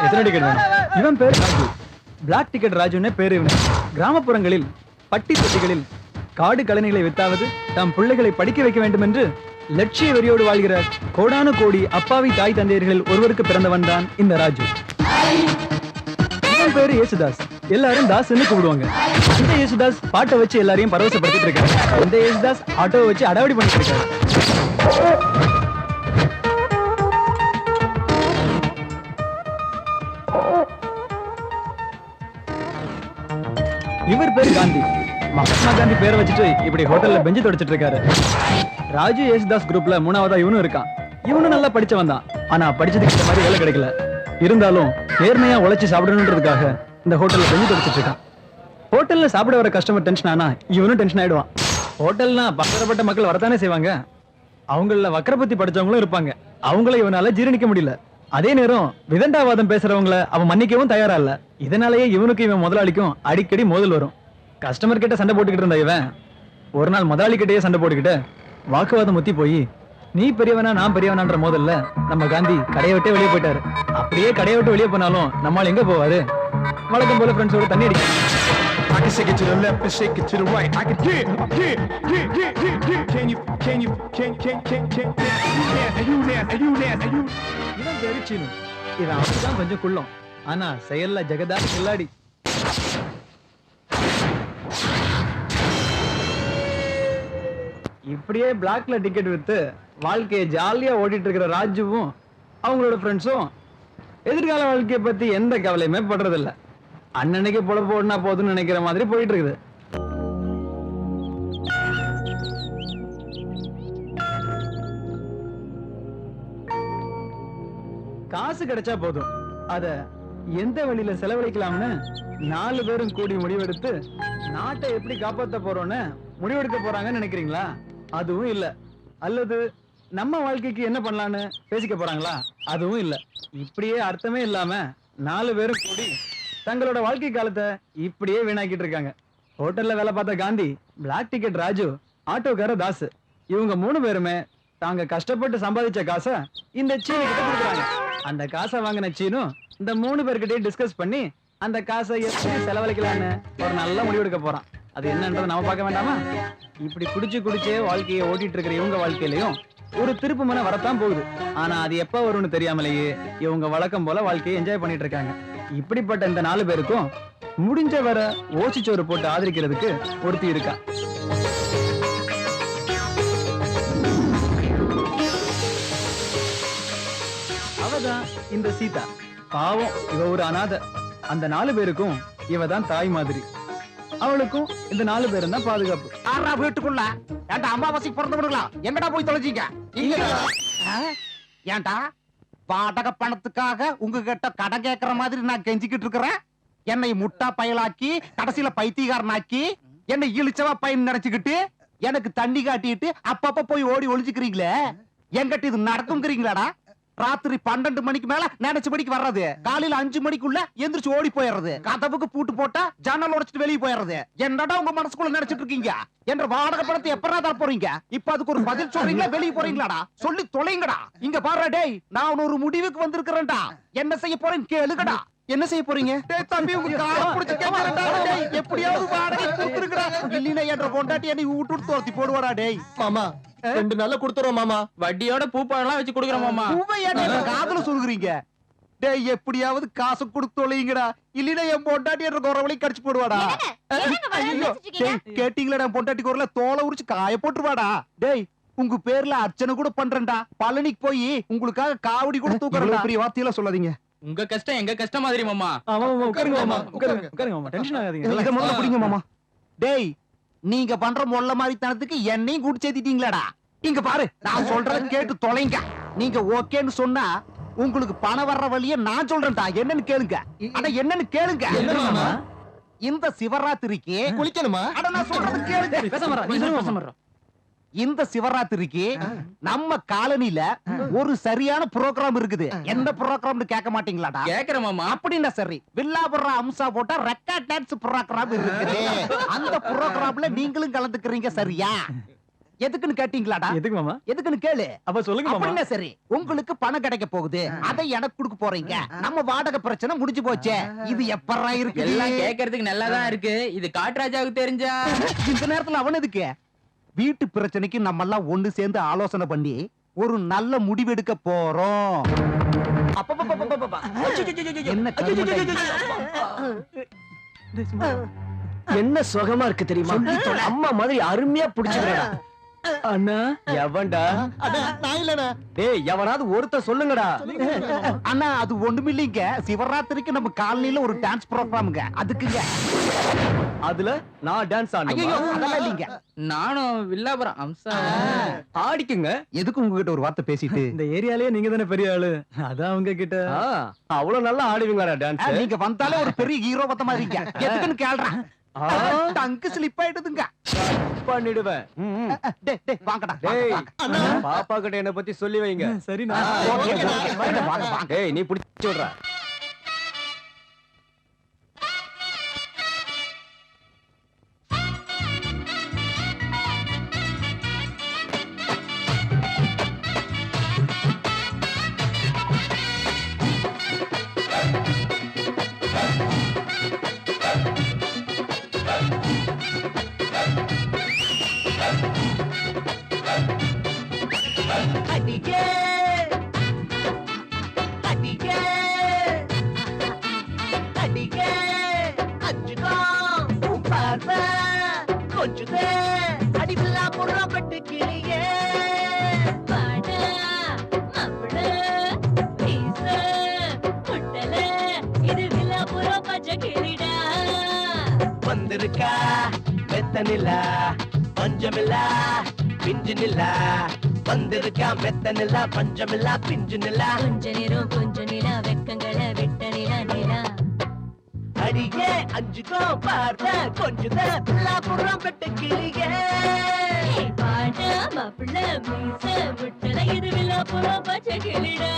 எத்தனை டிக்கெட் வேணும்? இவன் பேர் ராஜு. பிளாக் டிக்கெட் ராஜுன்னு பேரு இவன். கிராமப்புறங்களில் பட்டி தொட்டிகளில் காடு கழனிகளை வித்தாவது தம் பிள்ளைகளை படிக்க வைக்க வேண்டும் என்று லட்சிய வெறியோடு வாழ்கிற கோடானு கோடி அப்பாவி தாய் தந்தையர்கள் ஒருவருக்கு பிறந்தவன் தான் இந்த ராஜு. இவன் பேரு யேசுதாஸ். எல்லாரும் தாஸ்ன்னு கூப்பிடுவாங்க. இந்த யேசுதாஸ் பாட்டை வச்சு எல்லாரையும் பரவசப்படுத்திட்டு இருக்காரு. இந்த யேசுதாஸ் ஆட்டோவை வச்சு அடாவடி பண்ணிட்டு இருக்காரு. இவர் பேரு காந்தி. மகாத்மா காந்தி பேரை வச்சுட்டு இப்படி ஹோட்டல்ல பெஞ்சு தொடச்சிட்டு இருக்காரு. ராஜு யேசுதாஸ் குரூப்ல மூணாவதா இவனும் இருக்கான். இவனும் நல்லா படிச்சவன் தான். ஆனா படிச்சதுக்கு இந்த மாதிரி வேலை கிடைக்கல. இருந்தாலும் நேர்மையா உழைச்சு சாப்பிடணுன்றதுக்காக இந்த ஹோட்டல்ல பெஞ்சு தொடச்சிட்டு இருக்கான். ஹோட்டல்ல சாப்பிட வர கஸ்டமர் டென்ஷன் ஆனா இவனும் டென்ஷன் ஆயிடுவான். ஹோட்டல்னா பலதரப்பட்ட மக்கள் வரத்தானே செய்வாங்க. அவங்கள வக்கரபத்தி படிச்சவங்களும் இருப்பாங்க. அவங்கள இவனால ஜீரணிக்க முடியல. அதே நேரம் விதண்டாவாதம் பேசுறவங்கள அவன் மன்னிக்கவும் தயாரா இல்ல. இதனாலேயே இவனுக்கு இவன் முதலாளிக்கும் அடிக்கடி மோதல் வரும். கஸ்டமர் கிட்ட சண்டை போட்டுக்கிட்டு இருந்த இவன் ஒரு நாள் முதலாளி கிட்டயே சண்டை போட்டுக்கிட்டு வாக்குவாதம் முத்தி போய் நீ பெரியவனா நான் பெரியவனான்ற மோதல்ல நம்ம காந்தி கடையை விட்டே வெளியே போயிட்டாரு. அப்படியே கடையை விட்டு வெளியே போனாலும் நம்மால் எங்க போவாரு? வழக்கம் போல ஃப்ரெண்ட்ஸோட தண்ணி அடிக்க. I can shake it to the left and shake it to the right. I can Can you இவன் பேரு சீனு. இவன் அவன்தான் கொஞ்சம் குள்ளம். ஆனா செயல்ல ஜெகதா கில்லாடி. இப்படியே பிளாக்ல டிக்கெட் வித்து வாழ்க்கையை ஜாலியா ஓடிட்டு இருக்கிற ராஜுவும் அவங்களோட ஃப்ரெண்ட்ஸும் எதிர்கால வாழ்க்கையை பத்தி எந்த கவலையுமே படுறதில்ல. அண்ணனுக்கு பொழப்பு ஓடினா போதும்னு நினைக்கிற மாதிரி போயிட்டு இருக்குது. காசு கிடைச்சா போதும், அத எந்த வழியில செலவழிக்கலாம்னு 4 பேரும் கூடி முடிவெடுத்து நாட்டை எப்படி காப்பாற்ற போறோம்னு முடிவெடுக்க போறாங்கன்னு நினைக்கிறீங்களா? அதுவும் இல்ல. அல்லது நம்ம வாழ்க்கைக்கு என்ன பண்ணலான்னு பேசிக்க போறாங்களா? அதுவும் இல்ல. இப்படியே அர்த்தமே இல்லாம 4 பேரும் கூடி தங்களோட வாழ்க்கை காலத்தை இப்படியே வீணாக்கிட்டு இருக்காங்க. ஹோட்டல்ல வேலை பார்த்த காந்தி, பிளாக் டிக்கெட் ராஜு, ஆட்டோக்கார தாஸ், இவங்க 3 பேருமே தாங்க கஷ்டப்பட்டு சம்பாதிச்ச காசை இந்த சீனு கிட்ட கொடுக்குறாங்க. அந்த காசை வாங்கின சீனு இந்த 3 பேர்கிட்டயும் டிஸ்கஸ் பண்ணி அந்த காசை எப்படி செலவழிக்கலான்னு ஒரு நல்ல முடிவெடுக்க போறான். அது என்னன்றதை நாம பார்க்க வேண்டாமா? இப்படி குடிச்சே வாழ்க்கையை ஓட்டிட்டு இருக்கிற இவங்க வாழ்க்கையிலையும் ஒரு திருப்பு முனை வரத்தான் போகுது. ஆனா அது எப்ப வரும்னு தெரியாமலேயே இவங்க வழக்கம் போல வாழ்க்கையை என்ஜாய் பண்ணிட்டு இருக்காங்க. இப்படிப்பட்ட இந்த 4 பேருக்கும் முடிஞ்ச வர ஓசிச்சோறு போட்டு ஆதரிக்கிறதுக்கு ஒருத்தி இருக்கா. அவதான் இந்த சீதா. பாவம், இவ ஒரு அனாதை. அந்த 4 பேருக்கும் இவதான் தாய் மாதிரி. அவளுக்கும் இந்த 4 பேரும் தான் பாதுகாப்பு. ஆறா வீட்டுக்குள்ள ஏன்டா அம்மாவாசைக்கு பிறந்தவனுங்களா எங்கடா போய் தொலைச்சிங்க? ஏன்டா பாடக பணத்துக்காக உங்ககிட்ட கடன் கேட்கற மாதிரி நான் கெஞ்சிக்கிட்டு இருக்கிறேன். என்னை முட்டா பயலாக்கி கடைசியில பைத்தியக்காரனாக்கி என்னை இழிச்சவா பையன் நினைச்சுக்கிட்டு எனக்கு தண்ணி காட்டிட்டு அப்பப்ப போய் ஓடி ஒளிஞ்சுக்கிறீங்களே, எங்கிட்ட இது நடக்குங்கிறீங்களாடா? ராத்திரி 12 மணிக்கு மேல நினைச்சபடிக்கு வர்றது, காலையில 5 மணிக்குள்ள எந்திரிச்சு ஓடி போயிடுறது, கதவுக்கு பூட்டு போட்டா ஜன்னல் உடைச்சிட்டு வெளியே போயிடுறது. என்னடா உங்க மனசுக்குள்ள நினைச்சிட்டு இருக்கீங்க? என்ற வாடகை பணத்தை எப்படா தர போறீங்க? இப்ப அதுக்கு ஒரு பதில் சொல்றீங்களா? வெளியே போறீங்களாடா? சொல்லி தொலைங்கடா. இங்க பாரு டேய், நான் ஒரு முடிவுக்கு வந்திருக்கிறேன்டா. என்ன செய்ய போறேன்னு கேளுங்கடா. என்ன செய்ய போறீங்க? டேய் தம்பி, உங்க கால புடிச்சு கேக்குறேன்டா டேய். எப்படியாவது வாடகை கொடுத்துருங்கடா. இல்லைனா என்ற பொண்டாட்டி என்னை விட்டு தோர்த்தி போடுவாடா டேய். மாமா 2 நாள்ல கொடுத்துறோம் மாமா. வட்டியோட பூப்பாடெல்லாம் வச்சு கொடுக்குறோம் மாமா. காதல சொல்லுறீங்க டேய். எப்படியாவது காசு கொடுத்து தொலைங்கடா. இல்லைனா என் பொண்டாட்டி என்ற குறவளை கடிச்சு போடுவாடா. கேட்டீங்களா? என் பொண்டாட்டி குரல தோலை உரிச்சு காய போட்டுருவாடா. டேய், உங்க பேர்ல அர்ச்சனை கூட பண்றேன்டா. பழனிக்கு போய் உங்களுக்காக காவடி கூட தூக்குறேன். பெரிய வார்த்தையெல்லாம் சொல்லாதீங்க. உங்க கஷ்டம் எங்க கஷ்டம் மாதிரி மாமா. ஆமா மாமா, உட்காருங்க மாமா, உட்காருங்க மாமா, டென்ஷன் ஆகாதீங்க. இத முதல்ல புடிங்க மாமா. டேய், நீங்க பண்ற மொள்ள மாதிரி தனத்துக்கு என்னையும் கூட்டி சேர்த்திட்டீங்களாடா. இங்க பாரு, நான் சொல்றத கேட்டு தொலைங்க. நீங்க ஓகேன்னு சொன்னா உங்களுக்கு பணம் வர்ற வழியை நான் சொல்றேன்டா. என்னன்னு கேளுங்க. அட என்னன்னு கேளுங்க. இந்த சிவராத்திரிக்கு குளிக்கணுமா? அட நான் சொல்றது கேளுங்க. பேசாம இந்த சிவராத்திரிக்கு நம்ம காலனில ஒரு சரியான புரோகிராம் இருக்குது. என்ன புரோகிராம்னு கேட்க மாட்டீங்களாடா? கேக்குறேன் மாமா. அப்படின்னா சரி, வில்லாபுரம் அம்சா போட்டா ரெக்கார்ட் டான்ஸ் புரோகிராம் இருக்குது. அந்த புரோகிராம்ல நீங்களும் கலந்துக்கிறீங்க, சரியா? எதுக்குன்னு கேட்டீங்களாடா? எதுக்கு மாமா? எதுக்குன்னு கேளு. அப்ப சொல்லுங்க மாமா. அப்படின்னா சரி, உங்களுக்கு பணம் கிடைக்க போகுது, அதை எனக்கு கொடுக்க போறீங்க. நம்ம வாடகை பிரச்சனை முடிஞ்சு போச்சே. இது எப்பறா இருக்கு? எல்லாம் கேட்கறதுக்கு நல்லாதான் இருக்கு. இது காட்ராஜாவுக்கு தெரிஞ்சா இந்த நேரத்துல அவன் எதுக்கு? வீட்டு பிரச்சனைக்கு நம்ம எல்லாம் ஒண்ணு சேர்ந்து ஆலோசனை பண்ணி ஒரு நல்ல முடிவெடுக்க போறோம். என்ன என்ன சுகமா இருக்கு தெரியுமா? அம்மா மாதிரி அருமையா புடிச்சுக்கிறா. அண்ணா எவன்டா? நான் இல்லண்ணா. டேய், எவனாவது ஒருத்தன் சொல்லுங்கடா. அண்ணா அது ஒண்ணுமில்லைங்க. சிவராத்திரிக்கு நம்ம காலனில ஒரு டான்ஸ் ப்ரோகிராமுங்க, அதுக்குங்க. அதுல நான் டான்ஸ் ஐயோ ஆடணும். அதெல்லாம் இல்லைங்க. நானும் வில்லாபுரம் அம்சா. ஆடிக்குங்க. எதுக்கு உங்ககிட்ட ஒரு வார்த்தை பேசிட்டு? இந்த ஏரியாலயே நீங்க தானே பெரிய ஆளு, அதான் அவங்க கிட்ட. ஆ, அவ்வளவு நல்லா ஆடுவீங்களா டான்ஸ்? நீங்க வந்தாலே ஒரு பெரிய ஹீரோ பத்த மாதிரிங்க. எதுக்குன்னு கேள்றேன். டங்கு ஸ்லிப் ஆயிடுதுங்க. பண்ணிடுவேன். டேய் வாங்கடா. டேய், பாப்பா கிட்ட என்ன பத்தி சொல்லி வைங்க. சரிண்ணா. Okay, okay. வாங்க, வாங்க. டேய், நீ புடிச்சு விடுற. அடியே அடியே அடியே அஞ்சுதா உன் பார்வை கொஞ்சுதே அடிவில்லா புறப்பட்டு கிளியே பாடா மாப்பிள பீச குட்டல இது வில்லாபுரம் பச்சை கிளிடா வந்திருக்கா மெத்த நிலா பஞ்சமில்லா பிஞ்சு நிலா வந்திருக்கா மெத்த நிலா பஞ்சமில்லா பிஞ்சு நிலா கொஞ்ச நேரம் கொஞ்ச நிலா வெக்கங்களை விட்ட நிலா நிலா அடியே அஞ்சுக்கோ பார்த்த கொஞ்சுத பிள்ளாபுறம் பெட்டு கிளியே பாடா மாப்பிள பீச குட்டல இது வில்லாபுரம் பச்சை கிளிடா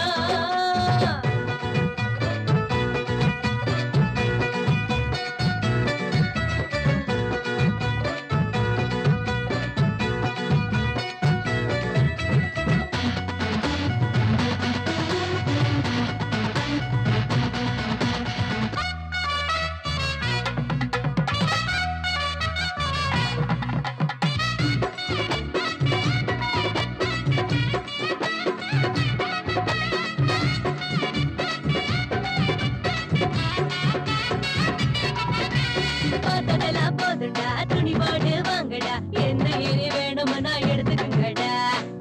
பார்த்ததெல்லாம் போதுண்டா துணி போட்டு வாங்கடா என்ன ஏறி வேணும்னா எடுத்துக்கங்கடா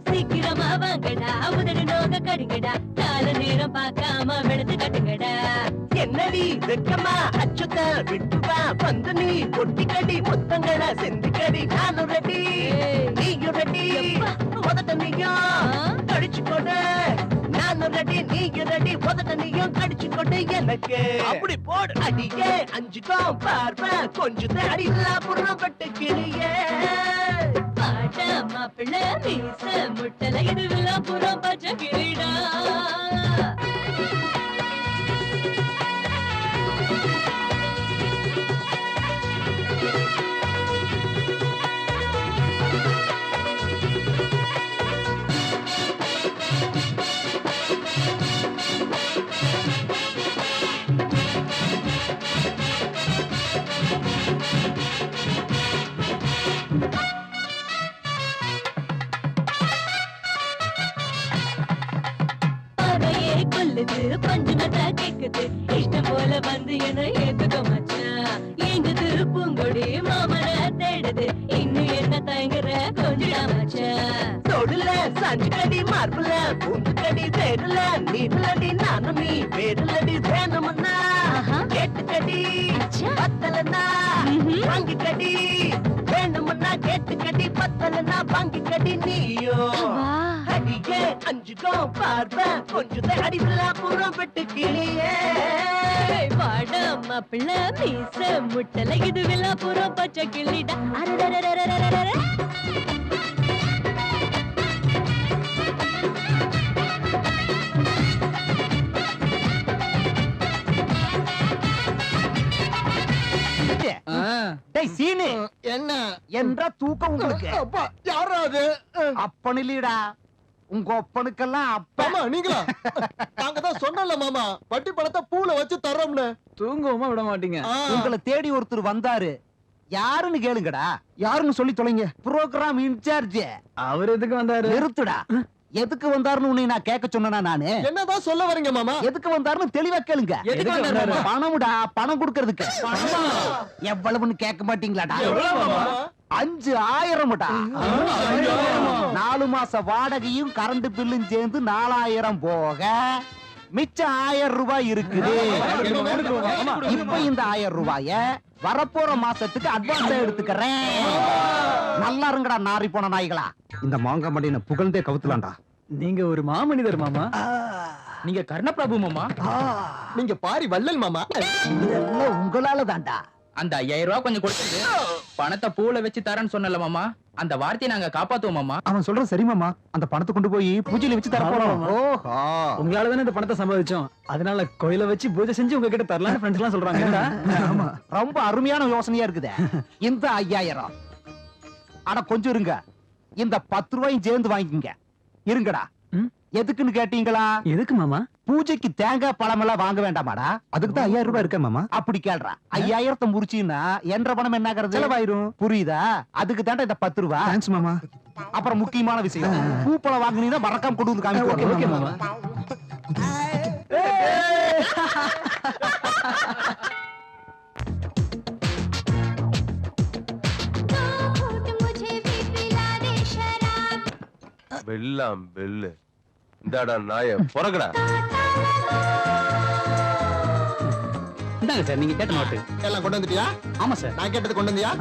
சீக்கிரமா வாங்கடா உதடு நோக கடுங்கடா கால நேரம் பார்க்காம வெளுத்து கட்டுங்கடா என்னடி வெக்கமா அச்சுத்த விட்டுவா வந்து நீ பொட்டிக்கடி முத்தங்கள செந்திக்கடி நானும் ரெடி நீயும் ரெடி உதட்ட நீயும் கடிச்சு கொடு நானும் ரெடி நீயும் ரெடி உதட்ட நீயும் கடிச்சு கொடு எனக்கு அப்படி போடு அடியே அஞ்சுக்கோ பார்வை கொஞ்சம் அடி புறம் பட்டு கிளியே பாட்டா மாப்பிள்ள மீச முட்டல இது வில்லாபுரம் பச்சை கிளிடா பார்வையே கொல்லுது பஞ்சுனதா கேக்குது இஷ்டம் போல வந்து என்ன ஏத்துக்க மச்சான் எங்குது பூங்கொடி மாமன தேடுது இன்னும் என்ன தயங்குற கொஞ்சிடா மச்சான் தொடுல சஞ்சு கடி மார்புல பூந்து கடி தேடுல நீடுலடி நானும் நீ வேடுலடி வேணும்னா கேட்டு கடி பத்தலனா வாங்கி கடி வேணும்னா கேட்டு கடி பத்தலனா வாங்கி கடி நீயோ அடியே அஞ்சுக்கோ பார்வை கொஞ்சம் அடிவில்லா புறம் பெட்டு கிளியே வாடா மாப்பிள்ள மீச முட்டல இது வில்லாபுரம் பச்சை கிளிடா அரரரரரரரரர டேய் சீனு என்ன என்ற தூக்கம் உங்களுக்கு அப்பா யாரா அது அப்பன் இல்லடா உங்க ஒப்பனுக்கெல்லாம் அப்ப மாமா நீங்களா நாங்க தான் சொன்னோம்ல மாமா வட்டி பணத்தை பூல வச்சு தர்றோம்னு தூங்கவுமா விட மாட்டீங்க உங்களை தேடி ஒருத்தர் வந்தாரு யாருன்னு கேளுங்கடா யாருன்னு சொல்லி தொலைங்க புரோகிராம் இன்சார்ஜ் அவர் எதுக்கு வந்தாரு? நிறுத்துடா எதுக்கு வந்தாருன்னு உன்னை நான் கேட்க சொன்னா நானு என்னதான் சொல்ல வரீங்க மாமா எதுக்கு வந்தாருன்னு தெளிவா கேளுங்க எதுக்கு வந்தாரு? பணம்டா பணம் கொடுக்கறதுக்கு எவ்வளவுன்னு கேட்க மாட்டீங்களாடா எவ்வளவு மாமா 5000 4 மாச வாடகையும் கரண்ட் பில்லும் சேர்ந்து 4000 போக மிச்சம் 1000 ரூபாய் இருக்குது இப்ப இந்த 1000 ரூபாய வரப்போற மாசத்துக்கு அட்வான்ஸ் எடுத்துக்கிறேன் நல்லா இருங்கடா நாரி போன நாய்களா இந்த மாங்க மடியின புகழ்ந்தே கவுத்துலாம்டா நீங்க ஒரு மாமனிதர் மாமா. நீங்க கர்ணபிரபு மாமா. நீங்க பாரி வள்ளல் மாமா இதெல்லாம் உங்களால தான்டா அந்த 5000 ரூபாய் கொஞ்சம் கொடுத்துட்டு பணத்தை பூல வச்சு தரேன்னு சொன்னல மாமா, அந்த வார்த்தையை நாங்க காப்பாத்துவோம் மாமா. அவன் சொல்ற சரி மாமா அந்த பணத்தை கொண்டு போய் பூஜையில வச்சு தர போறோம் ஓஹோ உங்களால தானே இந்த பணத்தை சம்பாதிச்சோம். அதனால கோயில வச்சு பூஜை செஞ்சு உங்ககிட்ட தரலாம்னு ஃப்ரெண்ட்ஸ் எல்லாம் சொல்றாங்க. ஆமா ரொம்ப அருமையான யோசனையா இருக்குதே இந்த 5000 அட கொஞ்சம் இருங்க இந்த 10 ரூபாயும் சேர்ந்து வாங்கிக்கங்க இருங்கடா ம்? எதுக்குன்னு கேட்டீங்களா எதுக்கு மாமா? பூஜைக்கு தேங்காய் பழம் எல்லாம் வாங்க வேண்டாமாடா அதுக்கு தான் 5000 ரூபாய் இருக்க மாமா அப்படி கேள்றா 5000 முடிச்சீன்னா என்ற பணம் என்ன ஆகிறது செலவாயிரும் புரியுதா அதுக்கு தாண்டா இந்த 10 ரூபாய் தேங்க்ஸ் மாமா அப்புறம் முக்கியமான விஷயம் பூப்பழம் வாங்குனீங்கன்னா மறக்காம கொண்டு வந்து காமிக்க ஓகே மாமா. வெல்லாம் வெல்லு இந்தாடா நாய பொறக்கடா. இந்தாங்க சார் நீங்க கேட்ட நோட்டு. எல்லாம் கொண்டு வந்துட்டியா ஆமா சார். நான் கேட்டது கொண்டு வந்தியா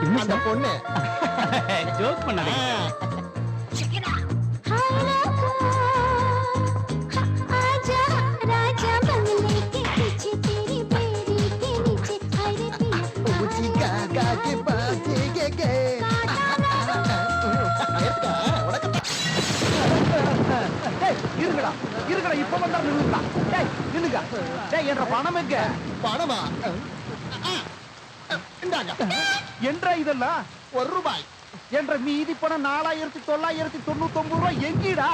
என்ன அந்த சார் பொண்ணு ஜோக் பண்ணாதீங்க. இருங்கடா இருங்கடா இப்ப வந்தா நில்லுங்கடா டேய் நில்லுங்க டேய் என்ற பணம் எங்க பணமா இந்தாங்க என்ற இதெல்லாம் ₹1 என்ற மீதி பணம் 4999 ரூபாய் எங்கீடா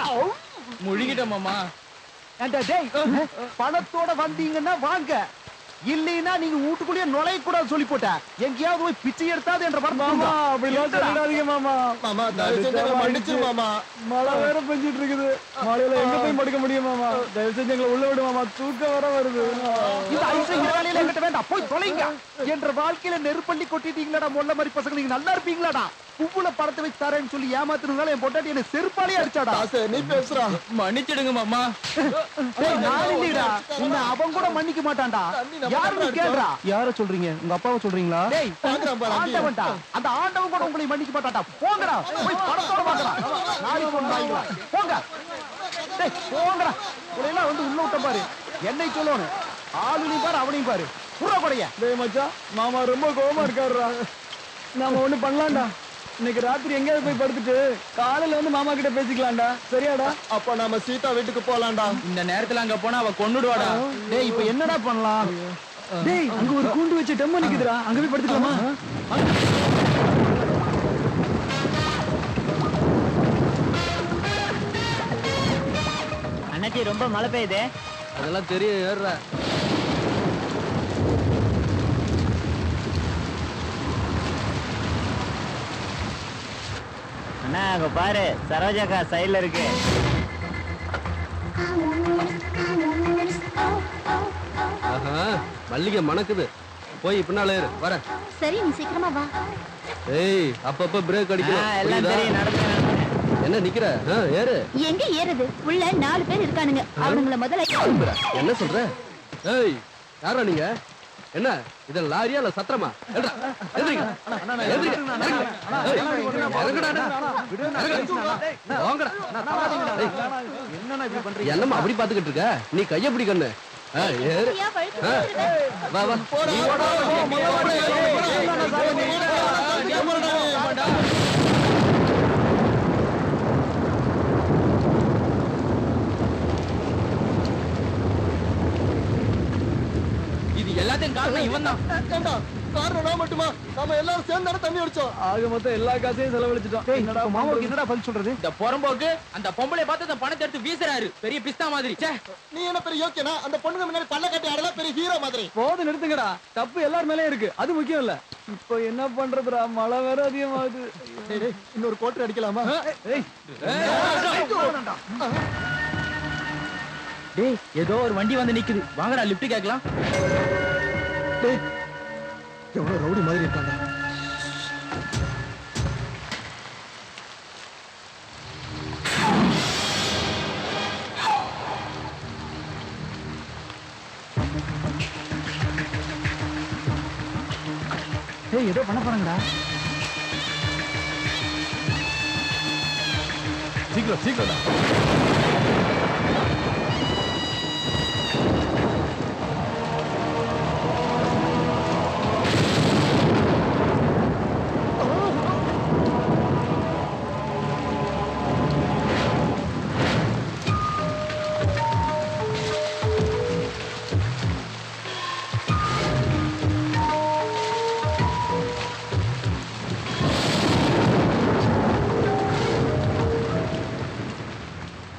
முழுகிட்டோம் மாமா. ஏண்டா டேய் பணத்தோட வந்தீங்கன்னா வாங்க இல்லைன்னா நீங்க வீட்டுக்குள்ளேயே நுழைய கூடாது சொல்லி போட்ட எங்கேயாவது போய் பிச்சை எடுத்தாது என்ற மாமா அப்படிலாம் சொல்லிடாதீங்க மாமா. மாமா தயவு செஞ்சு எங்களை மன்னிச்சிரு மாமா மழை வேற பெஞ்சிட்டு இருக்குது. மழையில எங்க போய் படுக்க முடியும் மாமா? தயவு செஞ்சு எங்களை உள்ள விடு மாமா. தூக்கம் வர வருது. இந்த ஐசை வேலையில எங்கிட்ட வேண்டாம் போய் தொலைங்க என்ற வாழ்க்கையில நெருப்பள்ளி கொட்டிட்டீங்களாடா மொல்ல மாதிரி பசங்க நீங்க நல்லா இருப்பீங்களாடா புவ்வுல படத்தை வச்சு தரேன்னு சொல்லி ஏமாத்துறதுனால என் பொட்டாட்டி என்ன செருப்பாலே அடிச்சாடா தாசே நீ பேசுறா மன்னிச்சிடுங்க மாமா. டேய், நான் இல்லைடா உன்னை அவன் கூட மன்னிக்க மாட்டான்டா யாருன்னு கேளுடா யார சொல்றீங்க உங்க அப்பாவை சொல்றீங்களா டேய் பாக்குறான் பாரு அங்கேயே. ஆண்டவன்டா அந்த ஆண்டவன் கூட உங்களை மன்னிக்க மாட்டான்டா போங்கடா போய் பணத்தோட வாங்கடா நாளை கொண்டாங்களா போங்க டேய் போங்கடா உங்களெல்லாம் வந்து உள்ள விட்ட பாரு என்னை சொல்லணும் ஆளுனையும் பாரு அவனையும் பாரு புற கொடைய டேய் மச்சான் மாமா ரொம்ப கோவமா இருக்காருடா. நாம ஒண்ணு பண்ணலாம்டா. இன்னைக்கு ராத்திரி எங்கேயாவது போய் படுத்துட்டு காலையில வந்து மாமா கிட்ட பேசிக்கலாம்டா. சரியாடா? அப்ப நாம சீதா வீட்டுக்கு போலாம்டா இந்த நேரத்துல அங்க போனா அவ கொன்னுடுவாடா. டேய் இப்போ என்னடா பண்ணலாம் டேய் அங்க ஒரு கூண்டு வச்சு டெம்ம நிக்குதுடா. அங்க போய் படுத்துக்கலாமா? அண்ணாச்சி ரொம்ப மழை பெய்யுது. அதெல்லாம் தெரியும் ஏறுற. அண்ணா அங்க பாரு சரோஜாக்கா சைடுல இருக்கு. மல்லிகை மணக்குது. போய் பின்னால ஏறு. வர. சரி நீ சீக்கிரமா வா. ஏய் அப்பப்ப பிரேக் எல்லாம் தெரியும் நடந்து என்ன நிக்கிற? ஏறு. எங்க ஏறுது? உள்ள 4 பேர் இருக்கானுங்க. அவனுங்கள முதல்ல என்ன சொல்ற? ஏய் யாரா நீங்க? என்ன இது லாரியா இல்ல சத்திரமா? என்னமா அப்படி பாத்துக்கிட்டு இருக்க? நீ கைய பிடிக்கண்ணு. ஏறு. வா வா. இது எல்லாத்தையும் காரணம் இவன் தான். காரணம் நான் மட்டுமா? நாம எல்லாரும் சேர்ந்தானே தண்ணி அடிச்சோம். ஆக மொத்தம் எல்லா காசையும் செலவழிச்சிட்டோம். என்னடா மாமாவுக்கு என்னடா பதில் சொல்றது? இந்த புறம்போக்கு அந்த பொம்பளை பார்த்து அந்த பணத்தை எடுத்து வீசுறாரு பெரிய பிஸ்தா மாதிரி. ச்சே. நீ என்ன பெரிய யோக்கியனா? அந்த பொண்ணுங்க முன்னாடி பல்ல கட்டி ஆடலாம் பெரிய ஹீரோ மாதிரி. போது நிறுத்துங்கடா. தப்பு எல்லார் மேலயும் இருக்கு. அது முக்கியம் இல்ல. இப்போ என்ன பண்றதுடா? மழை வேற அதிகமாகுது. டேய், டேய், இன்னொரு கோட்டர் அடிக்கலாமா? ஏய், டேய் ஏதோ ஒரு வண்டி வந்து நிக்குது. வாங்கடா லிஃப்ட் கேட்கலாம். டேய், எவ்வளவு ரவுடி மாதிரி இருக்காங்க. ஏய் ஏதோ பண்ண போறாங்கடா. சீக்கிரம் சீக்கிரம்டா.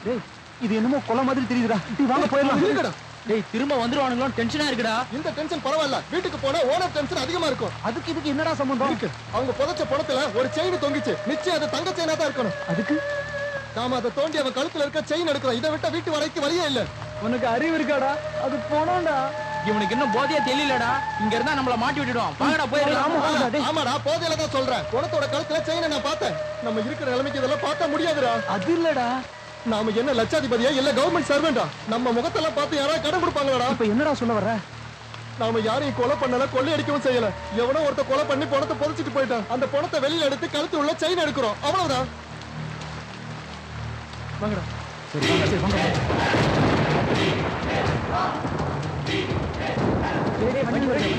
டேய் இது என்னமோ கொலை மாதிரி தெரியுதுடா. டேய் வாங்க போயிடலாம். இருக்கடா. டேய் திரும்ப வந்துருவானுங்களோ டென்ஷனா இருக்குடா. இந்த டென்ஷன் பரவாயில்ல. வீட்டுக்கு போனா ஓனர் டென்ஷன் அதிகமா இருக்கும். அதுக்கு இதுக்கு என்னடா சம்பந்தம்? இருக்கு. அவங்க புதைச்ச பணத்துல ஒரு செயின் தொங்கிச்சு. நிச்சயம் அது தங்க செயினா தான் இருக்கணும். அதுக்கு நாம அதை தோண்டி அவன் கழுத்துல இருக்க செயின் எடுக்கிறோம். இதை விட்டா வீட்டு வரைக்கும் வழியே இல்ல. உனக்கு அறிவு இருக்காடா? அது போனோம்டா. இவனுக்கு இன்னும் போதையா தெரியலடா. இங்க இருந்தா நம்மள மாட்டி விட்டுடுவான். வாங்கடா போயிடலாம். ஆமாடா, போதையில தான் சொல்றேன். குணத்தோட கழுத்துல செயினை நான் பார்த்தேன். நம்ம இருக்கிற நிலைமைக்கு இதெல்லாம் பார்க்க முடியாதுடா. அது இல்லடா. நாம என்ன லட்சாதிபதியா இல்ல கவர்மெண்ட் சர்வெண்டா? நம்ம முகத்தெல்லாம் பார்த்து யாராவது கடன் கொடுப்பாங்களாடா? இப்ப என்னடா சொல்ல வர்ற? நாம யாரையும் கொலை பண்ணல, கொள்ளையடிக்கவும் செய்யல. எவனோ ஒருத்த கொலை பண்ணி பணத்தை புதைச்சிட்டு போயிட்டான். அந்த பணத்தை வெளியில எடுத்து கழுத்து உள்ள செயின் எடுக்கிறோம். அவ்வளவுதான். வாங்கடா. சரி வாங்க, சரி வாங்க. டேய் டேய் வண்டி வருது.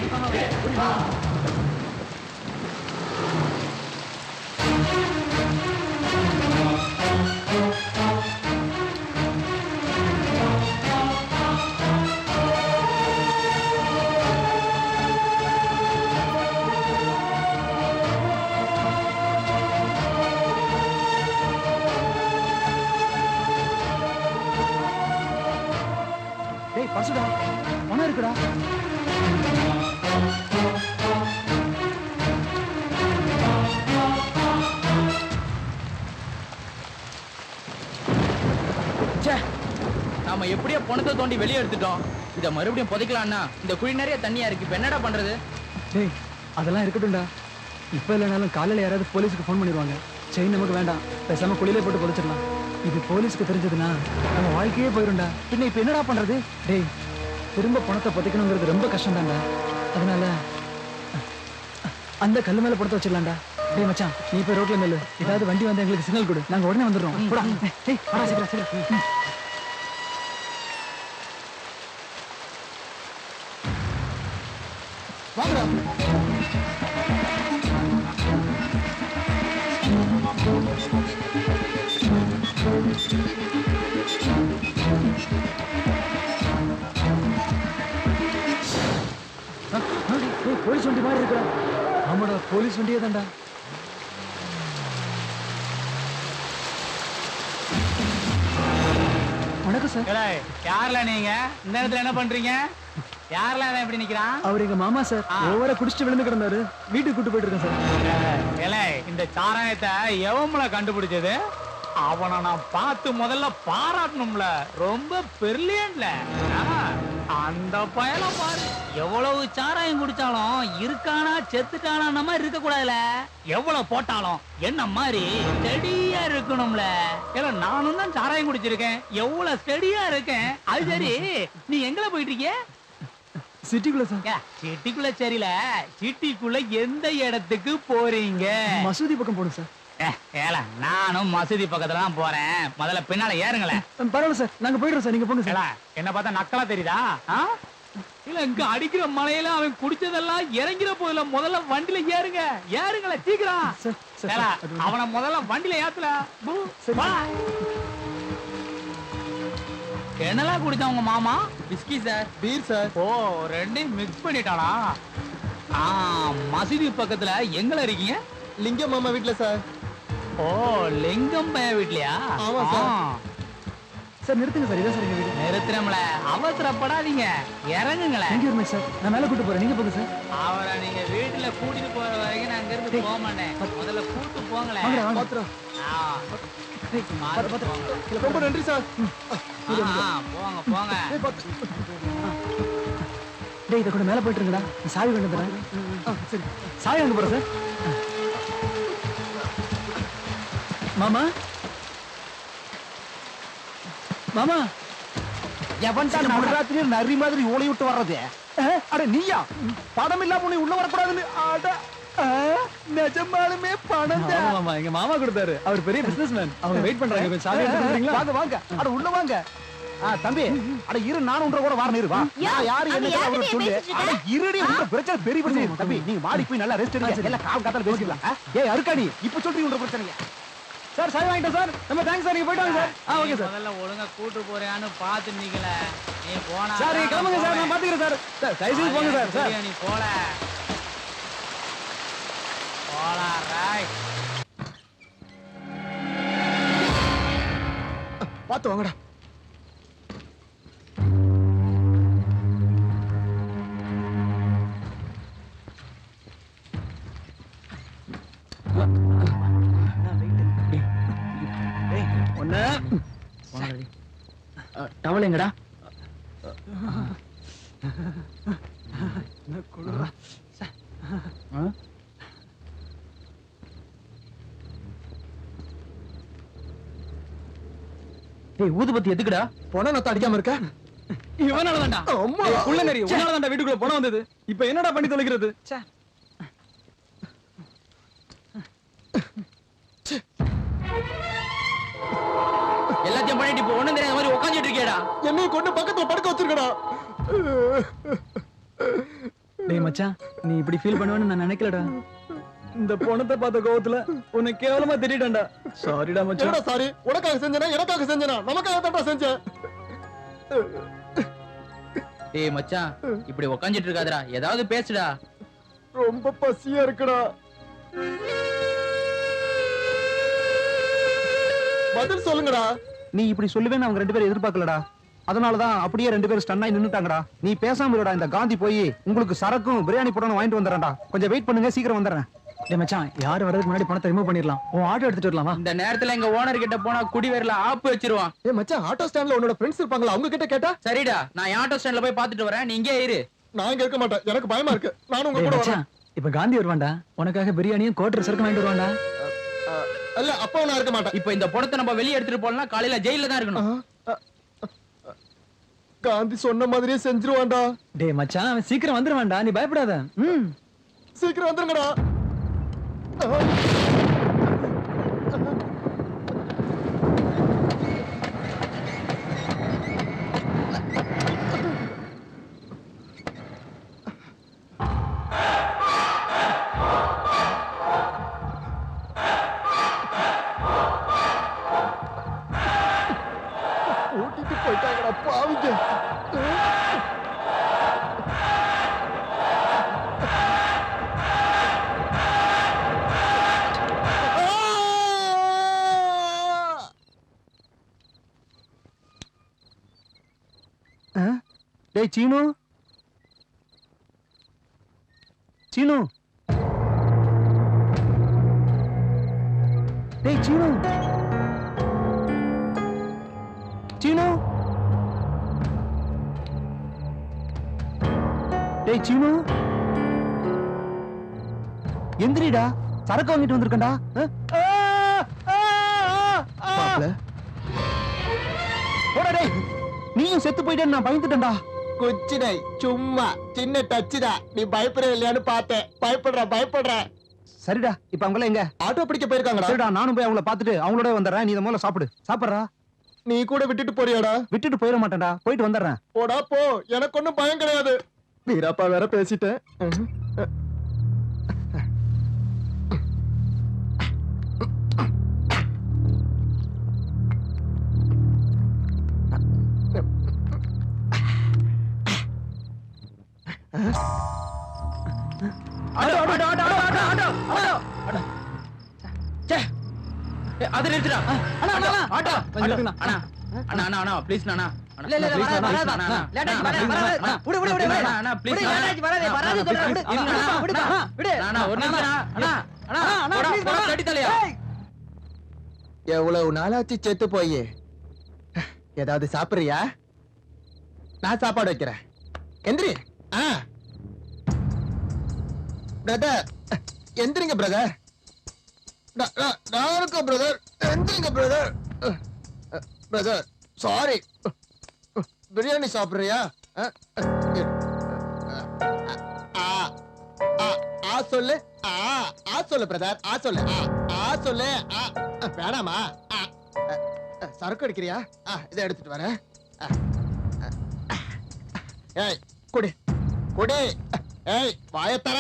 டேய் பசுடா. பணம் இருக்குடா. ச்சே. நாம எப்படியோ பணத்தை தோண்டி வெளியே எடுத்துட்டோம். இத மறுபடியும் புதைக்கலாம்னா இந்த குழி நிறைய தண்ணியா இருக்கு. இப்ப என்னடா பண்றது? டேய் அதெல்லாம் இருக்கட்டும்டா. இப்ப இல்லைனாலும் காலையில யாராவது போலீஸுக்கு ஃபோன் பண்ணிடுவாங்க. செயின் நமக்கு வேண்டாம். பேசாம குழியிலே போட்டு புதைச்சிடலாம். இது போலீஸ்க்கு தெரிஞ்சதுன்னா நம்ம வாழ்க்கையே போயிரும்டா. பின்ன இப்ப என்னடா பண்றது? டேய் திரும்ப பணத்தை புதைக்கணுங்கிறது ரொம்ப கஷ்டம் தான்டா. அதனால அந்த கல்லு மேல பணத்தை வச்சிடலாம்டா. டேய் மச்சான், நீ போய் ரோட்ல நில்லு. ஏதாவது வண்டி வந்து எங்களுக்கு சிக்னல் கொடு. நாங்க உடனே வந்துடுறோம். போடா. டேய் வாடா சீக்கிரம் சீக்கிரம். வாங்கடா. டேய் போலீஸ் வண்டி மாதிரி இருக்குடா. ஆமாடா போலீஸ் வண்டியே தான்டா. வணக்கம் சார். யார்ல நீங்க இந்த இடத்துல என்ன பண்றீங்க? யார்ல எப்படி நிக்கிறான்? அவர் எங்க மாமா சார். ஓவரா குடிச்சிட்டு விழுந்து கிடந்தாரு. வீட்டுக்கு கூட்டு போயிட்டு இருக்கேன் சார். இந்த சாராயத்தை எவன்ல கண்டுபிடிச்சது? அவனை நான் பார்த்து முதல்ல பாராட்டணும்ல. ரொம்ப பெர்லியன்ட்ல. அந்த பயல பாரு. எவ்வளவு சாராயம் குடிச்சாலும் இருக்கானா செத்துட்டானா நம்ம இருக்க கூடாதுல. எவ்வளவு போட்டாலும் என்ன மாதிரி ஸ்டெடியா இருக்கணும்ல. ஏன்னா நானும் தான் சாராயம் குடிச்சிருக்கேன். எவ்வளவு ஸ்டெடியா இருக்கேன். அது சரி, நீ எங்கல போயிட்டு இருக்க? சிட்டிக்குள்ள சார். சிட்டிக்குள்ள சரியில்ல. சிட்டிக்குள்ள எந்த இடத்துக்கு போறீங்க? மசூதி பக்கம் போடும் சார். நானும் மசூதி பக்கத்துல தான் போறேன். முதல்ல பின்னால ஏறுங்களேன். பரவாயில்ல சார், நாங்க போயிடுறோம் சார். நீங்க போங்க சார். என்ன பார்த்தா நக்கலா தெரியுதா? இல்ல இங்க அடிக்கிற மலையில அவன் குடிச்சதெல்லாம் இறங்கிற போதில்ல. முதல்ல வண்டியில ஏறுங்க. ஏறுங்கள சீக்கிரம். சார், சார், அவனை முதல்ல வண்டியில ஏத்துல. என்னெல்லாம் குடிச்சா உங்க மாமா? Whisky sir. Beer sir. Oh ரெண்டையும் மிக்ஸ் பண்ணிட்டானா? மசூதி பக்கத்துல எங்கள இருக்கீங்க? லிங்கம் மாமா வீட்டுல சார். ஓ, லிங்கம் பையன் வீட்லயா? ஆமா சார். சார் நிறுத்துங்க சார், இதான் சார் எங்க வீடு. நிறுத்துறோம்ல, அவசரப்படாதீங்க, இறங்குங்களேன். Thank you very much sir. நான் மேல கூட்டு போறேன், நீங்க போங்க சார். அவரை நீங்க வீட்டுல கூட்டிட்டு போற வரைக்கும் நான் அங்க இருந்து போக மாட்டேன். முதல்ல கூட்டு போங்களேன். வாங்கடா, வாங்க. பாத்துறோம். பார்த்து போங்க. ரொம்ப நன்றி சார். போங்க போங்க. டேய், இதை கூட மேல போயிட்டு இருங்கடா. நான் சாவி கொண்டு வந்துடுறேன். சரி, சாவி வாங்க போறேன் சார். மாமா மாமா, எவன் தான் நடுராத்திரி நரி மாதிரி ஓலை விட்டு வர்றது? அட நீயா? படம் இல்லாம உன்னை உள்ள வரக்கூடாதுன்னு. அட நிஜமாலுமே பணம் தான். ஆமா, மாமா, எங்க மாமா கொடுத்தாரு. அவர் பெரிய பிசினஸ்மேன். அவங்க வெயிட் பண்றாங்க. கொஞ்சம் சாவி எடுத்து கொடுக்குறீங்களா? வாங்க வாங்க. அட உள்ள வாங்க. தம்பி, அட இரு, நான் உன்ற கூட வரணும். இரு வா. நான் யாரு என்ன அவரை சொல்லு. அட இருடி, உங்க பிரச்சனை பெரிய பிரச்சனை. தம்பி, நீங்க மாடி போய் நல்லா ரெஸ்ட் எடுங்க. எல்லாம் கால் காத்தால பேசிக்கலாம். ஏய் அருக்காணி, இப்ப சொல்றீங்க உன்ற பிரச்சனைங்க. சார், சாவி வாங்கிட்டோம் சார். நம்ம தேங்க்ஸ் சார். நீங்க போயிட்டு வாங்க சார். Okay sir. முதல்ல ஒழுங்கா கூட்டு போறியான்னு பாத்து நிக்கல. நீ போனா சார், நீங்க கிளம்புங்க சார். நான் பாத்துக்கிறேன் சார். சார், தயவுசெய்து போங்க சார். சார், நீ போல ரைட். பாத்து வாங்கடா. ஒண்ணு டவல் எங்கடா? ஏய், ஊதுபத்தி எதுக்குடா? பொண்ணை நான் அடிக்காம இருக்க. இவனாலதான்டா. அம்மா. ஏய், புள்ள நரி, உன்னாலதான்டா வீட்டுக்குள்ள போன வந்தது. இப்போ என்னடா பண்ணி தொலைக்கிறது? ச்சே. எல்லாத்தையும் பண்ணிட்டு இப்போ ஒண்ணும் தெரியாத மாதிரி உட்கார்ந்துட்டு இருக்கேடா. என்னைய கொண்டு பக்கத்துல படுக்க வச்சிருக்கடா. டேய் மச்சான், நீ இப்படி ஃபீல் பண்ணுவேன்னு நான் நினைக்கலடா. இந்த பொணத்தை பார்த்த கோவத்துல உன்னை கேவலமா திட்டிட்டேன்டா. சாரிடா மச்சான். என்னடா சாரி? உனக்காக செஞ்சனா, எனக்காக செஞ்சனா? நமக்காக தான்டா செஞ்சேன். ஏய் மச்சான், இப்படி உட்கார்ந்துட்டு இருக்காதடா, ஏதாவது பேசுடா. ரொம்ப பசியா இருக்குடா. பதில் சொல்லுங்கடா. நீ இப்படி சொல்லுவேன்னு அவங்க ரெண்டு பேரும் எதிர்பார்க்கலடா. அதனாலதான் அப்படியே ரெண்டு பேரும் ஸ்டன் ஆகி நின்னுட்டாங்கடா. நீ பேசாம இருடா. இந்த காந்தி போய் உங்களுக்கு சரக்கும் பிரியாணி போடணும் வாங்கிட்டு வந்துடுறேன்டா. கொஞ்சம் வெயிட் பண்ணுங்க, சீக்கிரம் வந்துடுறேன். டேய் மச்சான், யார் வரதுக்கு முன்னாடி பணத்தை ரிமூவ் பண்ணிடலாம். உன் ஆட்டோ எடுத்துட்டு வரலாம் வா. இந்த நேரத்துல எங்க ஓனர் கிட்ட போனா குடிவேர்ல ஆப்பு வச்சிருவான். ஏய் மச்சான், ஆட்டோ ஸ்டாண்ட்ல உன்னோட ஃப்ரெண்ட்ஸ் இருப்பாங்களா? அவங்க கிட்ட கேட்டா? சரிடா, நான் ஆட்டோ ஸ்டாண்ட்ல போய் பாத்துட்டு வரேன், நீ இங்கே இரு. நான் இங்க இருக்க மாட்டேன், எனக்கு பயமா இருக்கு. நானும் உங்க டேய் கூட வரேன். மச்சான், இப்ப காந்தி வருவான்டா. உனக்காக பிரியாணியும் கோட்டர் சரக்கு வாங்கிட்டு வருவான்டா. இல்ல, அப்போ நான் இருக்க மாட்டேன். இப்போ இந்த பணத்தை நம்ம வெளிய எடுத்துட்டு போனா காலையில ஜெயில தான் இருக்கணும். காந்தி சொன்ன மாதிரியே செஞ்சிருவான்டா. டேய் மச்சான், அவன் சீக்கிரம் வந்துருவான்டா. நீ பயப்படாத. சீக்கிரம் வந்துருங்கடா. ஓட்டிட்டு போயிட்டாங்கடா பாவிங்க. டேய் சீனு, சீனு, டேய் சீனு, சீனு, டேய் சீனு, எந்திரிடா, சரக்கு வாங்கிட்டு வந்திருக்கேன்டா. மாப்ள, போடா டேய், நீயும் செத்து போயிட்டேன்னு நான் பயந்துட்டேன்டா. கொச்சினை சும்மா சின்ன டச்சு தான். நீ பயப்பட இல்லையான்னு பார்த்தேன். பயப்படுற. சரிடா, இப்ப அவங்கள எங்க? ஆட்டோ பிடிக்க போயிருக்காங்கடா. சரிடா, நானும் போய் அவங்கள பாத்துட்டு அவங்களோட வந்துடுறேன். நீ இதை முதல்ல சாப்பிடுறா. நீ கூட விட்டுட்டு போறியாடா? விட்டுட்டு போயிட மாட்டேன்டா, போயிட்டு வந்துடுறேன். போடா போ, எனக்கு ஒண்ணும் பயம் கிடையாது. வீராப்பா வேற பேசிட்டேன். Auto auto auto auto auto auto auto ச்சே அது நிறுத்துடா அண்ணா, அண்ணா, அண்ணா. Auto நிறுத்துங்கண்ணா. Anna Anna Anna Anna please அண்ணா இல்ல இல்ல please, வராது please, வராது அண்ணா. லேட் ஆச்சு வராது விடு விடு விடு அண்ணா அண்ணா ப்ளீஸ் விடு லேட் ஆச்சு வராது வராது சொல்றேன் விடு விடு விடு அண்ணா ஒரு நிமிஷம் அண்ணா அண்ணா அண்ணா, போடா, please, போடா, அண்ணா. தட்டி தலையா எவ்வளவு நாளாச்சு செத்து போய் ஏதாவது சாப்பிடுறியா? நான் சாப்பாடு வைக்கிறேன். எந்திரி. பிரதர் எந்திரிங்க பிரதர். நான் இருக்கேன் பிரதர். எந்திரிங்க பிரதர். Brother sorry. பிரியாணி சாப்பிடுறியா? சொல்லு. சொல்லு பிரதர். சொல்லு. சொல்லு. வேணாமா? சரக்கு அடிக்கிறியா? இதை எடுத்துட்டு வரேன். ஏய் குடி குடி. ஏய் வாயத்தர.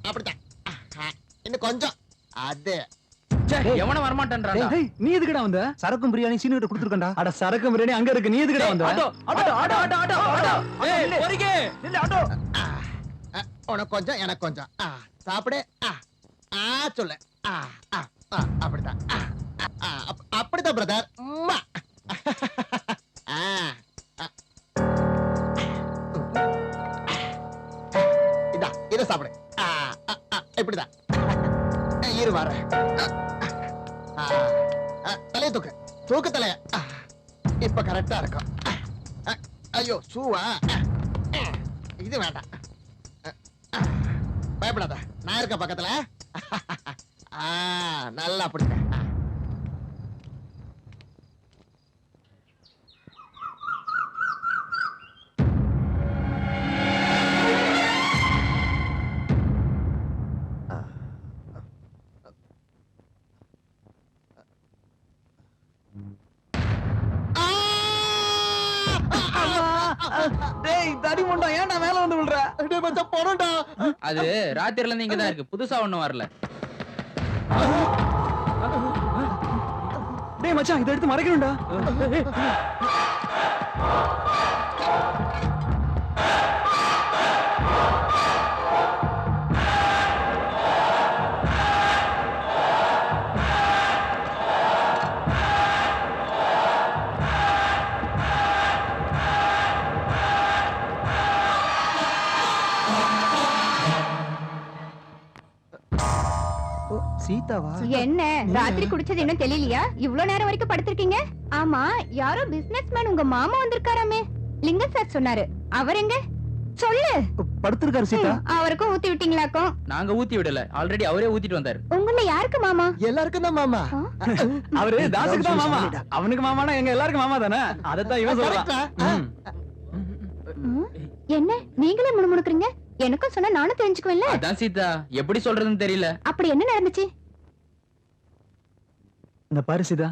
அப்படித்தான். இன்னும் கொஞ்சம். அது எவன வரமாட்டேன்றான்டா டேய், நீ எதுக்குடா வந்த? சரக்கும் பிரியாணி சீனு கிட்ட கொடுத்துருக்கா. அட சரக்கு பிரியாணி அங்க இருக்கு, நீ எதுக்குடா வந்த? Auto auto auto auto auto auto ஏய் பொறுக்கே இல்ல ஆட்டோ. உனக்கு கொஞ்சம் எனக்கு கொஞ்சம். சாப்பிடு. சொல்லு. அப்படித்தான். அப்படித்தான் பிரதர். இதா இத சாப்பிடு. இப்படிதான். இரு வர. தலைய தூக்கு. தூக்கு தலைய. இப்ப கரெக்டா இருக்கும். ஐயோ சூவா. இது வேண்டாம். பயப்படாத, நான் இருக்க பக்கத்துல. நல்லா பிடிக்க. டேய் தடி முண்டா, ஏன்டா மேல வந்து விழுற? டேய் மச்சான் போறடா. அது ராத்திரில இருந்து இங்க தான் இருக்கு, புதுசா ஒண்ணும் வரல. டேய் மச்சான், இத எடுத்து மறைக்கணும்டா. சீதாவா? என்ன ராத்திரி குடிச்சது இன்னும் தெரியலையா? இவ்வளவு நேரம் வரைக்கும் படுத்திருக்கீங்க? ஆமா, யாரோ பிசினஸ் மேன் உங்க மாமா வந்திருக்காராமே. லிங்கம் சார் சொன்னாரு. அவர் எங்க? சொல்லு. படுத்திருக்காரு சீதா. அவருக்கும் ஊத்தி விட்டீங்களாக்கும்? நாங்க ஊத்தி விடல, ஆல்ரெடி அவரே ஊத்திட்டு வந்தாரு. உங்கள யாருக்கு மாமா? எல்லாருக்கும் தான் மாமா. அவரு தாசுக்கு தான் மாமா. அவனுக்கு மாமானா எங்க எல்லாருக்கும் மாமா தானே. அதத்தான் இவன் சொல்றான். என்ன நீங்களே முணுமுணுக்குறீங்க? எனக்கும் சொன்னா நானும் தெரிஞ்சுக்குவேன்ல. அதான் சீதா, எப்படி சொல்றதுன்னு தெரியல. அப்படி என்ன நடந்துச்சு? இந்த பாரு சீதா,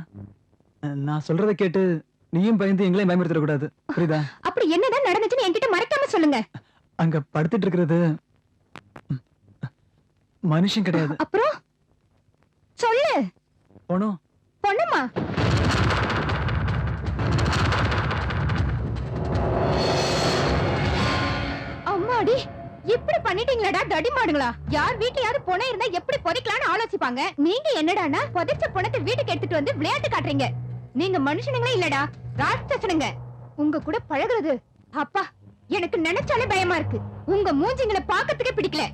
நான் சொல்றத கேட்டு நீயும் பயந்து எங்களையும் பயமுறுத்திட கூடாது, புரியுதா? அப்படி என்னதான் நடந்துச்சுன்னு என்கிட்ட மறைக்காம சொல்லுங்க. அங்க படுத்துட்டு இருக்கிறது மனுஷன் கிடையாது. அப்புறம் சொல்லு. போனோம். பொண்ணுமா? அம்மாடி, இப்படி பண்ணிட்டீங்களடா தடி மாடுங்களா? யார் வீட்லயாவது பொணம் இருந்தா எப்படி புதைக்கலாம்னு ஆலோசிப்பாங்க. நீங்க என்னடானா புதைச்ச பொணத்தை வீட்டுக்கு எடுத்துட்டு வந்து விளையாட்டு காட்டுறீங்க. நீங்க மனுஷனுங்களே இல்லடா, ராட்சசனுங்க. உங்க கூட பழகுறது அப்பா எனக்கு நினைச்சாலே பயமா இருக்கு. உங்க மூஞ்சிங்களை பார்க்கறதுக்கே பிடிக்கல.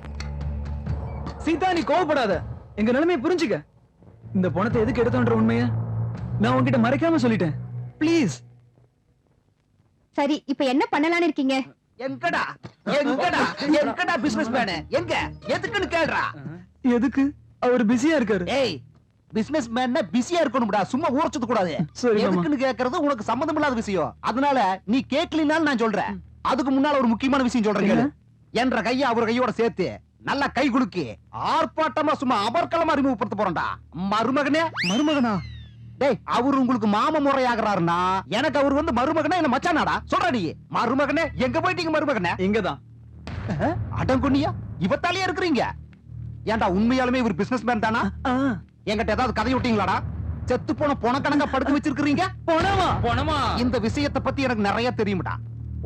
சீதா, நீ கோவப்படாத, எங்க நிலைமையை புரிஞ்சுக்க. இந்த பணத்தை எதுக்கு எடுத்தோன்ற உண்மைய நான் உன்கிட்ட மறைக்காம சொல்லிட்டேன். ப்ளீஸ். சரி, இப்ப என்ன பண்ணலாம்னு இருக்கீங்க? எங்கடா எங்கடா எங்கடா பிசினஸ் மேன்? எங்க எதுக்குன்னு கேளுடா. எதுக்கு? அவர் பிஸியா இருக்காரு. ஏய், பிசினஸ் மேன்னா பிஸியா இருக்கணும்டா, சும்மா ஊரச்சது கூடாது. சரி மாமா. எதுக்குன்னு கேக்குறது உனக்கு சம்பந்தம் இல்லாத விஷயம். அதனால நீ கேட்கலினாலும் நான் சொல்றேன். அதுக்கு முன்னால ஒரு முக்கியமான விஷயம் சொல்றேன் கேளு. என்ற கைய அவர் கையோட சேர்த்து நல்லா கை குலுக்கி ஆர்ப்பாட்டமா சும்மா அபர்க்கலமா அறிமுகப்படுத்த போறேன்டா. மருமகனே. மருமகனா? டேய், அவர் உங்களுக்கு மாம முறையாகிறாருன்னா எனக்கு அவர் வந்து மருமகனே என்ன மச்சானாடா? சொல்ற நீ. மருமகனே எங்க போயிட்டீங்க மருமகனே? இங்கதான். அடங்குனியா இவத்தாலே இருக்கிறீங்க. ஏன்டா உண்மையாலுமே இவர் பிசினஸ் மேன் தானா? என்கிட்ட ஏதாவது கதை விட்டீங்களாடா? செத்து போன பொணக்கணக்கா படுத்து வச்சிருக்கீங்க. போனமா? போனமா? இந்த விஷயத்தை பத்தி எனக்கு நிறைய தெரியும்டா.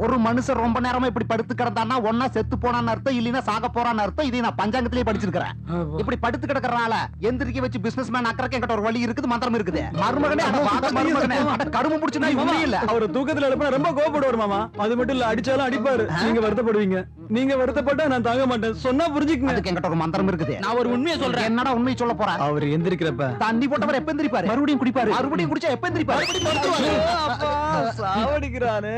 ஒரு மனுஷன் ரொம்ப நேரமா இப்படி படுத்து கிடந்தான்னா ஒன்னா செத்து போனான்னு அர்த்தம், இல்லைன்னா சாக போறான்னு அர்த்தம். இதை நான் பஞ்சாங்கத்திலேயே படிச்சிருக்கிறேன். இப்படி படுத்து கிடக்கறனால எந்திரிக்க வச்சு பிசினஸ் மேன் ஆக்கறக்கு என்கிட்ட ஒரு வழி இருக்குது, மந்திரம் இருக்குது. மருமகனே அட வாட மருமகனே அட கடும புடிச்சுனா இவனே இல்ல. அவர் தூக்கத்துல எழுப்பினா ரொம்ப கோபப்படுவார் மாமா. அது மட்டும் இல்ல, அடிச்சாலும் அடிப்பாரு. நீங்க வருத்தப்படுவீங்க. நீங்க வருத்தப்பட்டா நான் தாங்க மாட்டேன். சொன்னா புரிஞ்சுக்குங்க. அதுக்கு என்கிட்ட ஒரு மந்திரம் இருக்குது. நான் ஒரு உண்மையை சொல்றேன். என்னடா உண்மையை சொல்ல போறேன்? அவர் எந்திரிக்கிறப்ப தண்ணி போட்டவர் எப்ப எந்திரிப்பாரு? மறுபடியும் குடிப்பாரு. மறுபடியும் குடிச்சா எப்ப எந்திரிப்பாரு? சாவடிக்கிறானே.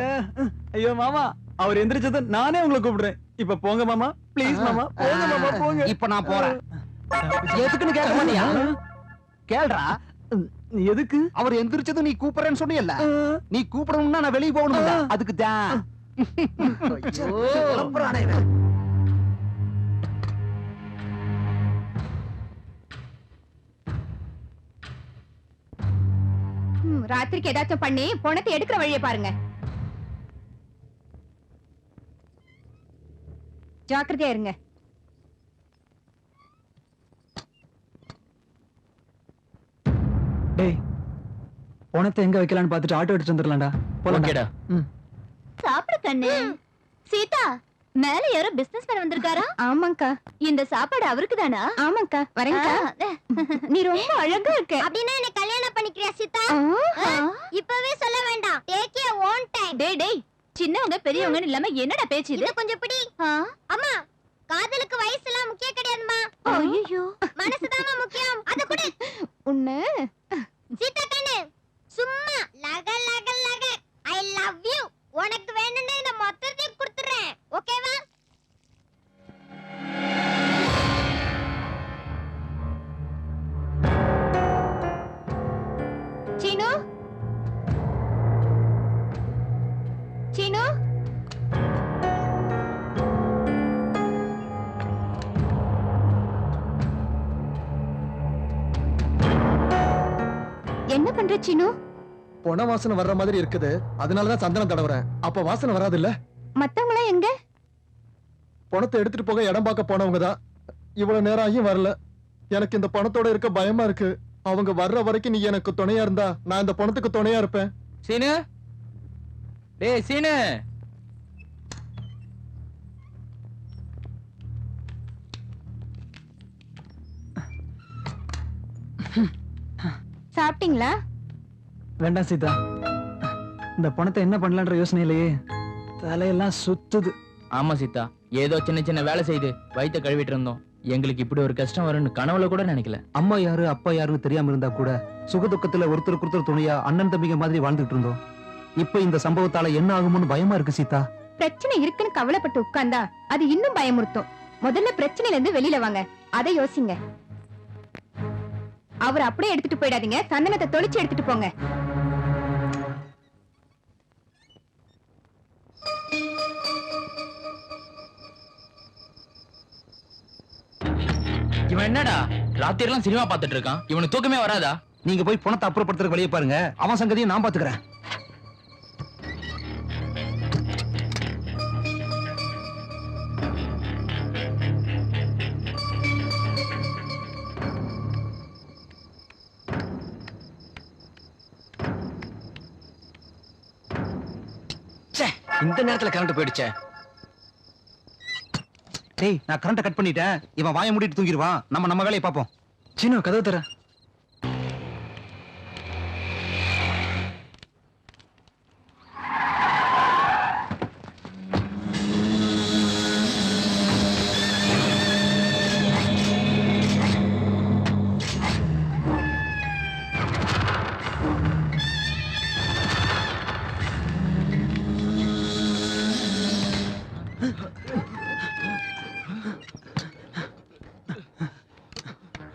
ஐயோ மாமா, அவர் எந்திரிச்சது நானே உங்களை கூப்பிடுறேன். இப்ப போங்க மாமா, ப்ளீஸ் மாமா, போங்க மாமா, போங்க. இப்ப நான் போறேன். எதுக்குன்னு கேட்க மாட்டியா? கேள்றா. எதுக்கு? அவர் எந்திரிச்சது நீ கூப்பிடுறேன்னு சொன்னீல்ல, நீ கூப்பிடணும்னா நான் வெளிய போகணும்ல, அதுக்கு தான். ராத்திரிக்கு ஏதாச்சும் பண்ணி பணத்தை எடுக்கிற வழியை பாருங்க. ஜாக்கிரதையா இருங்க. டேய், பணத்தை எங்க வைக்கலாம்னு பார்த்துட்டு ஆட்டோ எடுத்து வந்துடலாம்டா. போலாம்டா. சாப்பிடு கண்ணு. சீதா, மேல யாரோ பிசினஸ் மேன் வந்திருக்காரா? ஆமாங்கா. இந்த சாப்பாடு அவருக்கு தானா? ஆமாங்கா. வரேங்கா. நீ ரொம்ப அழகா இருக்க. அப்படினா என்ன கல்யாணம் பண்ணிக்கிறியா சீதா? இப்பவே சொல்ல வேண்டாம். Take your own time. டேய் டேய், சின்னவங்க பெரியவங்கன்னு இல்லாம என்னடா பேச்சு இது? கொஞ்சம் பிடி. அம்மா, காதலுக்கு வயசு எல்லாம் முக்கியம் கிடையாதுமா. ஐயோ, மனசுதாம்மா முக்கியம். அத கூட உன்ன சீதா கண்ணு சும்மா லக லக லக ஐ லவ் யூ. உனக்கு வேணும்னா இந்த மொத்தத்தையும் கொடுத்துறேன். ஓகேவா? சீனு, சீனு, என்ன பண்ற சீனு? பொண வாசனை வர்ற மாதிரி இருக்குது, அதனாலதான் சந்தனம் தடவுறேன். அப்ப வாசனை வராது இல்ல? மத்தவங்களா எங்க? பணத்தை எடுத்துட்டு போக இடம் பார்க்க போனவங்க தான். இவ்வளவு நேரம் ஆகியும் வரல. எனக்கு இந்த பணத்தோட இருக்க பயமா இருக்கு. அவங்க வர்ற வரைக்கும் நீ எனக்கு துணையா இருந்தா நான் இந்த பணத்துக்கு துணையா இருப்பேன். சீனு, டேய் சீனு. சாப்பிட்டீங்களா? வேண்டாம் சீதா, இந்த பணத்தை என்ன பண்ணலான்ற யோசனை இல்லையே. தலையெல்லாம் சுத்துது. ஆமா சீதா, ஏதோ சின்ன சின்ன வேலை செய்து வயித்தை கழுவிட்டு இருந்தோம். எங்களுக்கு இப்படி ஒரு கஷ்டம் வரும்னு கனவுல கூட நினைக்கல. அம்மா யாரு அப்பா யாருன்னு தெரியாம இருந்தா கூட சுகதுக்கத்துல ஒருத்தருக்கு ஒருத்தர் துணையா அண்ணன் தம்பிங்க மாதிரி வாழ்ந்துட்டு இருந்தோம். இப்ப இந்த சம்பவத்தால என்ன ஆகும்னு பயமா இருக்கு சீதா. பிரச்சனை இருக்குன்னு கவலைப்பட்டு உட்கார்ந்தா அது இன்னும் பயமுறுத்தும். முதல்ல பிரச்சனையில இருந்து வெளியில வாங்க, அதை யோசிங்க. அவர் அப்படியே எடுத்துட்டு போயிடாதீங்க, சந்தனத்தை தொளிச்சு எடுத்துட்டு போங்க. இவன் என்னடா ராத்திரி எல்லாம் சினிமா பார்த்துட்டு இருக்கான்? இவனுக்கு தூக்கமே வராதா? நீங்க போய் பணத்தை அப்புறப்படுத்துறதுக்கு வழியை பாருங்க. அவன் சங்கதியை நான் பாத்துக்கிறேன். இந்த நேரத்துல கரண்ட் போயிடுச்சே. டேய், நான் கரண்ட கட் பண்ணிட்டேன். இவன் வாயை மூடிட்டு தூங்கிடுவான். நம்ம வேலையை பார்ப்போம். சீனு, கதவு தர.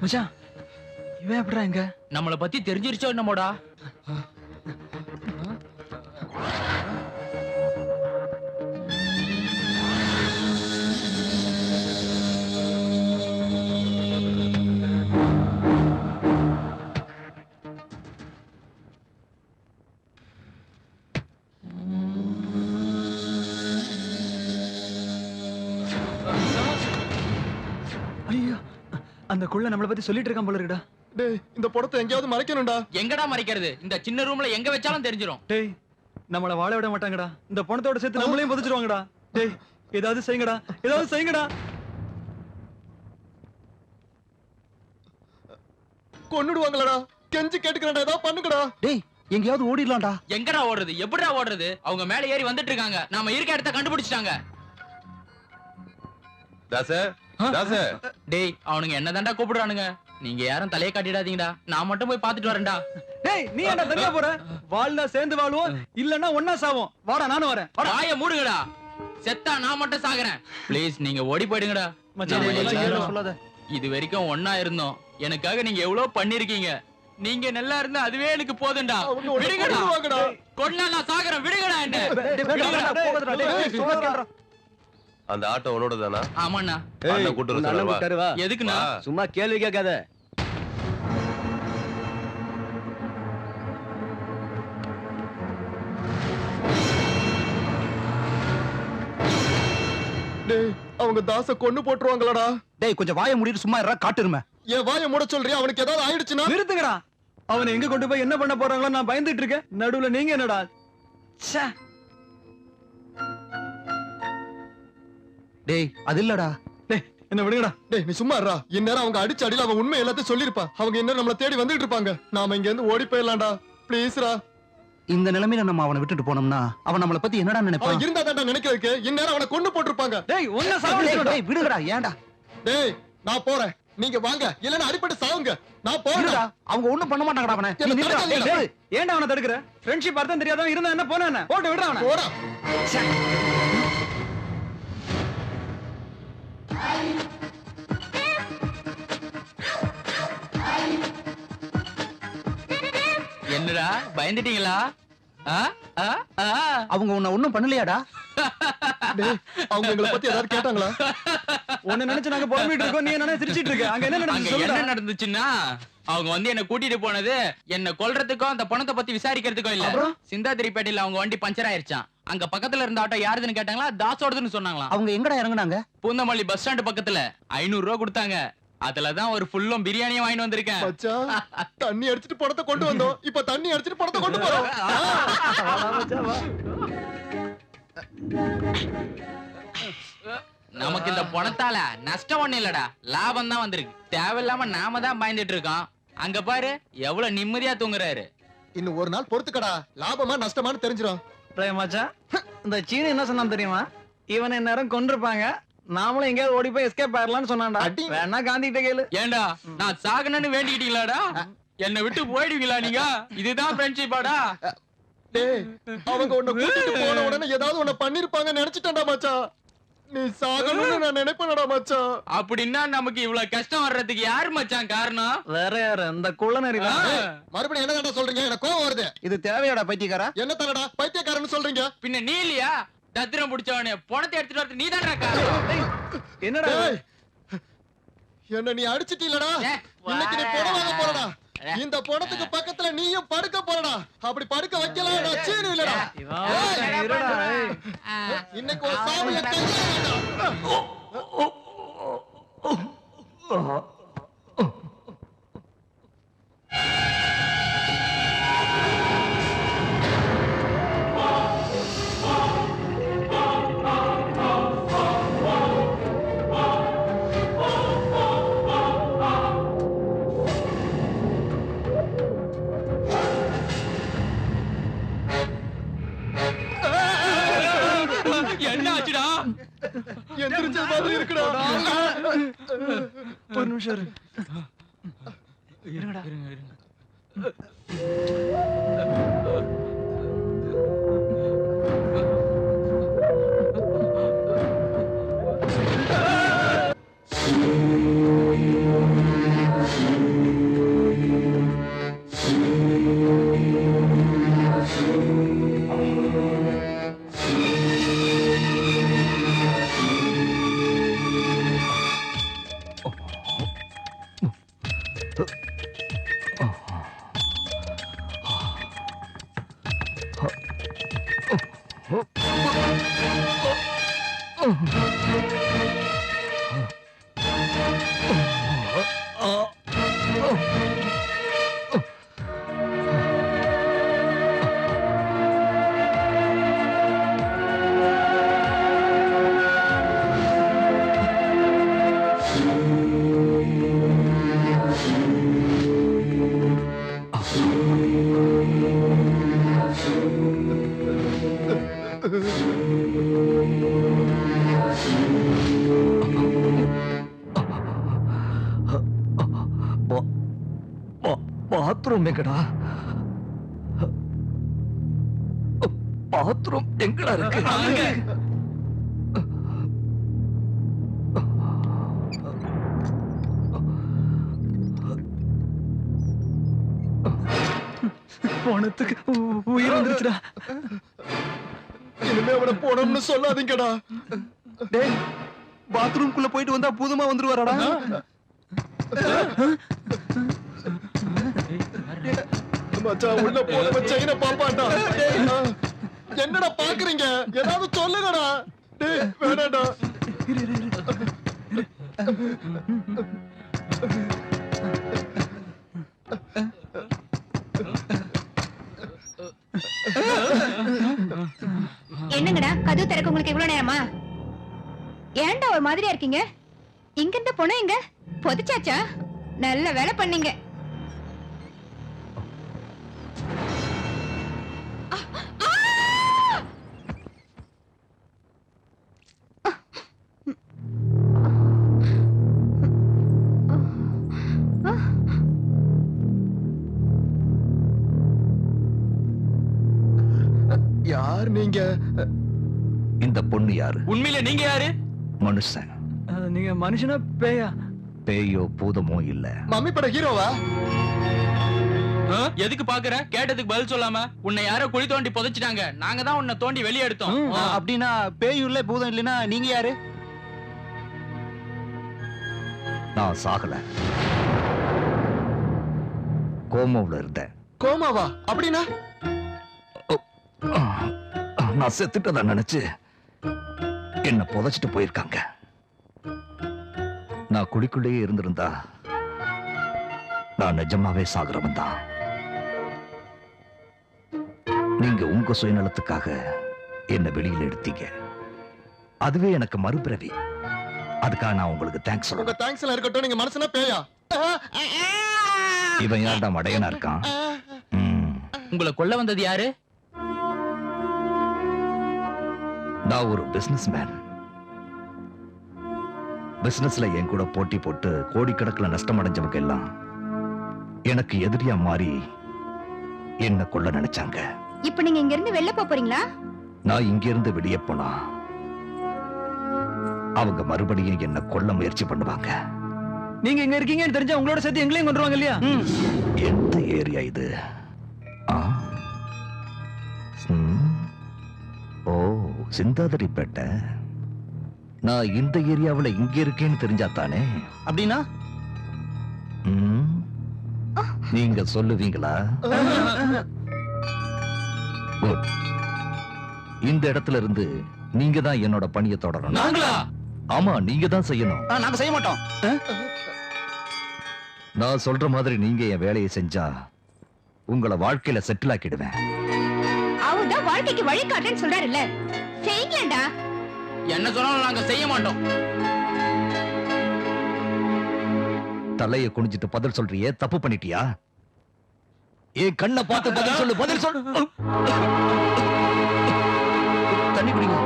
மச்சான், இவன் எப்படிடா இங்க? நம்மளை பத்தி தெரிஞ்சிருச்சோ என்னமோடா. ஐயோ, அந்த குள்ள நம்மளை பத்தி சொல்லிட்டு இருக்கான் போல இருக்குடா. டேய், இந்த பணத்தை எங்கேயாவது மறைக்கணும்டா. எங்கடா மறைக்கிறது? இந்த சின்ன ரூம்ல எங்க வச்சாலும் தெரிஞ்சிரும். டேய், நம்மள வாழ விட மாட்டாங்கடா. இந்த பணத்தோட சேர்த்து நம்மளையும் புதைச்சிருவாங்கடா. டேய் ஏதாவது செய்யுங்கடா, ஏதாவது செய்யுங்கடா. கொன்னுடுவாங்களடா. கெஞ்சி கேட்டுக்கிறேன்டா, ஏதாவது பண்ணுங்கடா. டேய் எங்கேயாவது ஓடிடலாம்டா. எங்கடா ஓடுறது? எப்படிடா ஓடுறது? அவங்க மேல ஏறி வந்துட்டு இருக்காங்க. நாம இருக்க இடத்த கண்டுபிடிச்சிட்டாங்க. தாச தாச டேய் அவனுங்க என்னதான்டா கூப்பிடுறானுங்க. நீங்க யாரும் தலைய காட்டிடாதீங்கடா. நான் மட்டும் போய் பாத்துட்டு வரேன்டா. டேய் நீ ஏன்டா தனியா போற? வாழ்ந்தா சேர்ந்து வாழுவோம், இல்லன்னா ஒண்ணா சாவோம். வாடா நானும் வரேன். வாய மூடுங்கடா. செத்தா நான் மட்டும் சாகுறேன். ப்ளீஸ் நீங்க ஓடி போயிடுங்கடா. மச்சான் டேய், மச்சான், டேய், சொல்லாத. இது வரைக்கும் ஒண்ணா இருந்தோம். எனக்காக நீங்க எவ்வளவு பண்ணிருக்கீங்க. நீங்க நல்லா இருந்தா அதுவே எனக்கு போதும்டா. அவங்க உன்னை விடுங்கடா. கொன்னுடுவாங்கடா. கொன்னா நான் சாகுறேன். விடுங்கடா என்ன. போகாதடா, டேய், சொன்னா கேளுடா. அந்த ஆட்டோ உன்னோட தானா? ஆமாண்ணா. அண்ணன் கூட்டு வர சொன்னாவா? வா. எதுக்குண்ணா? வா. சும்மா கேள்வி கேட்காத. டேய் அவங்க தாச கொன்னு போட்டுருவாங்களடா. டேய் கொஞ்சம் வாயை மூடிட்டு சும்மா இருடா, காட்டுருமே. என் வாயை மூட சொல்றியா? அவனுக்கு ஏதாவது ஆயிடுச்சுன்னா? நிறுத்துங்கடா. அவனை எங்க கொண்டு போய் என்ன பண்ண போறாங்களோ நான் பயந்துட்டு இருக்கேன். நடுவுல நீங்க என்னடா? ச்சே. டேய் அது இல்லடா. டேய் என்ன விடுங்கடா. டேய் நீ சும்மா இருடா. இந்நேரம் அவங்க அடிச்ச அடியில அவன் உண்மை எல்லாத்தையும் சொல்லிருப்பான். அவங்க என்ன நம்மள தேடி வந்துட்டு இருப்பாங்க. நாம இங்க இருந்து ஓடி போயிடலாம்டா. ப்ளீஸ்ரா. இந்த நிலைமையில நம்ம அவனை விட்டுட்டு போனோம்னா அவன் நம்மள பத்தி என்னடா அவன் நினைப்பான்? இருந்தா தான்டா நினைக்கிறதுக்கு. இந்நேரம் அவனை கொண்டு போட்டிருப்பாங்க. டேய் ஒண்ணா டேய், சாவடிச்சுடா. டேய், விடுங்கடா. ஏன்டா? டேய் நான் போறேன், நீங்க வாங்க. இல்லன்னா அடிபட்டு சாவுங்க. நான் போறேன். இருடா. அவங்க ஒண்ணும் பண்ண மாட்டாங்கடா அவனை. நீ என்ன நில்லுடா. தடுக்காதீங்க. டேய், ஏன்டா அவனை தடுக்கிற? ஃப்ரெண்ட்ஷிப் அர்த்தம் தெரியாதவன் இருந்தா என்ன போனா என்ன? போட்டு விடுறா அவனை. போடா. என்னடா பயந்துட்டீங்களா? ஆ? ஆ? ஆ? அவங்க உன்னை ஒண்ணும் பண்ணலையாடா? டேய் அவங்க எங்களை பத்தி ஏதாவது கேட்டாங்களா? உன்னை நினைச்சு நாங்க புலம்பிட்டு இருக்கோம், நீ என்ன சிரிச்சிட்டு இருக்க? அங்க என்ன அங்க நடந்துச்சு என்ன சொல்லுடா. நடந்துச்சுன்னா அவங்க வந்து என்ன கூட்டிட்டு போனது என்ன கொல்றதுக்கும் அந்த பணத்தை பத்தி விசாரிக்கிறதுக்கும் இல்ல. சிந்தாதிரிப்பேட்டையில அவங்க வண்டி பஞ்சர் ஆயிருச்சான். அங்க பக்கத்துல இருந்த ஆட்டோ யாருதுன்னு கேட்டாங்களா? தாசோடதுன்னு சொன்னாங்களா. அவங்க எங்கடா இறங்குனாங்க? பூந்தமல்லி பஸ் ஸ்டாண்ட் பக்கத்துல 500 ரூபா கொடுத்தாங்க. அதுலதான் ஒரு ஃபுல்லும் பிரியாணியும் வாங்கிட்டு வந்திருக்கேன். மச்சான் தண்ணி அடிச்சிட்டு பணத்தை கொண்டு வந்தோம். இப்ப தண்ணி அடிச்சிட்டு பணத்தை கொண்டு போறோம். வா, மச்சான், வா. நமக்கு இந்த பணத்தால நஷ்டம் ஒண்ணு இல்லடா, லாபம் தான் வந்திருக்கு. தேவையில்லாம நாம தான் பயந்துட்டு இருக்கோம். அங்க பாரு எவ்வளவு நிம்மதியா தூங்குறாரு. இன்னும் ஒரு நாள் பொறுத்துக்கடா. லாபமா நஷ்டமான்னு தெரிஞ்சிடும். டேய் மச்சான், இந்த சீனி என்ன சொன்னான் தெரியுமா? இவனை நேரம் கொண்டிருப்பாங்க, நாமளும் எங்கேயாவது ஓடி போய் எஸ்கேப் ஆயிரலாம்னு சொன்னான்டா. அடி. வேணா காந்தி கிட்ட கேளு. ஏண்டா நான் சாகணும்னு வேண்டிக்கிட்டீங்களாடா? என்னை விட்டு போயிடுவீங்களா நீங்க? இதுதான் ஃப்ரெண்ட்ஷிப்பாடா? டேய் அவங்க உன்னை கூட்டிட்டு போன உடனே ஏதாவது உன்னை பண்ணிருப்பாங்க நினைச்சிட்டேன்டா மச்சான். நீ சாகணும்னு நான் நினைப்பேனடா மச்சான். அப்படின்னா நமக்கு இவ்வளவு கஷ்டம் வர்றதுக்கு யாரு மச்சான் காரணம்? வேற யாரு? இந்த குள்ளநரி தான். மறுபடியும் என்னடா சொல்றீங்க? எனக்கு கோவம் வருது. இது தேவையாடா பைத்தியக்காரா? என்ன தரடா பைத்தியக்காரன்னு சொல்றீங்க? பின்ன நீ இல்லையா தத்திரம் பிடிச்சவனே? பணத்தை எடுத்துட்டு வரது நீ தான் காரணம். என்னடா இது? டேய், என்ன நீ அடிச்சிட்டீலடா. ஏ, இன்னைக்கு நீ பணம் வாங்க போறடா. இந்த பணத்துக்கு பக்கத்துல நீயும் படுக்க போறடா. அப்படி படுக்க வைக்கலாம் நான் சீனு இல்லடா. இவன் ஒருத்தன் இருடா, ஏய். இன்னைக்கு ஒரு சாமியை கையில என்ன ஆச்சுடா? எந்திரிச்ச மாதிரி இருக்குடா. ஒரு நிமிஷம் இரு. பாத்ரூம் எங்கடா? பாத்ரூம் எங்கடா இருக்கு? பணத்துக்கு உயிர் வந்துருச்சுடா. இனிமே அவனை போனோம்னு சொல்லாதீங்கடா. டேய் பாத்ரூம்குள்ள போயிட்டு வந்தா பூதமா வந்துருவாரடா. மச்சான் உள்ள போன வச்சைன பாப்பாடா. என்னடா பாக்குறீங்க? ஏதாவது சொல்லுங்கடா. டேய் வேணாடா. என்னங்கடா கதவு திறக்க உங்களுக்கு இவ்வளவு நேரமா? ஏன்டா ஒரு மாதிரியா இருக்கீங்க? இங்க இருந்த பொண்ணு எங்க பொதிச்சாச்சா? நல்ல வேலை பண்ணீங்க. யார் நீங்க? இந்த பொண்ணு யாரு? உண்மையில நீங்க யாரு? மனுஷன். நீங்க மனுஷனா பேயா? பேயோ பூதமோ இல்ல. மம்மி பட ஹீரோவா? எதுக்கு பாக்குற? கேட்டதுக்கு பதில் சொல்லாம உன்னை யாரோ குழி தோண்டி புதைச்சிட்டாங்க. நாங்க தான் உன்னை தோண்டி வெளியே எடுத்தோம். அப்படின்னா பேய் இல்ல பூதம் இல்லைன்னா நீங்க யாரு? நான் சாகல, கோமாவுல இருந்தேன். கோமாவா? அப்படின்னா நான் செத்துட்டதா நினைச்சு என்ன புதைச்சிட்டு போயிருக்காங்க. நான் குழிக்குள்ளேயே இருந்திருந்தா நான் நிஜமாவே சாகுறவன் தான். நீங்க உங்க சுயநலத்துக்காக என்ன வெளியில எடுத்தீங்க. அதுவே எனக்கு மறுபிறவி. அதுக்காக நான் உங்களுக்கு தேங்க்ஸ் உங்க சொல்றேன். தேங்க்ஸ் எல்லாம் இருக்கட்டும். நீங்க மனசுனா பேயா? இவன் யாருடா மடையனா இருக்கான்? ம். உங்களை கொல்ல வந்தது யாரு? நான் ஒரு பிசினஸ் மேன். பிசினஸ்ல என் கூட போட்டி போட்டு கோடிக்கணக்கில் நஷ்டம் அடைஞ்சவங்க எல்லாம் எனக்கு எதிரியா மாறி என்ன கொல்ல நினைச்சாங்க. இப்ப நீங்க இங்க இருந்து வெளில போறீங்களா? நான் இங்க இருந்து வெளியே போனா அவங்க மறுபடியும் என்ன கொல்ல முயற்சி பண்ணுவாங்க. நீங்க இங்க இருக்கீங்கன்னு தெரிஞ்சா உங்களோட சேர்த்து எங்களையும் கொண்டுருவாங்க இல்லையா? எந்த ஏரியா இது? ஆ? ம். ஓ, சிந்தாதிரிப்பேட்டை. நான் இந்த ஏரியாவுல இங்க இருக்கேன்னு தெரிஞ்சா தானே. அப்படின்னா ம். நீங்க சொல்லுவீங்களா? Good. இந்த இடத்துல இருந்து நீங்க தான் என்னோட பணியை தொடரணும். நாங்களா? ஆமா, நீங்க தான் செய்யணும். நாங்க செய்ய மாட்டோம். நான் சொல்ற மாதிரி நீங்க என் வேலையை செஞ்சா உங்களை வாழ்க்கையில செட்டில் ஆக்கிடுவேன். அவர்தான் வாழ்க்கைக்கு வழி காட்டுன்னு சொல்றாருல்ல, செய்யுங்களேண்டா. என்ன சொன்னாலும் நாங்க செய்ய மாட்டோம். தலைய குனிஞ்சிட்டு பதில் சொல்றியே, தப்பு பண்ணிட்டியா? ஏன் கண்ணை பார்த்து பதில் சொல்லு, பதில் சொல்லு. தண்ணி குடிங்க.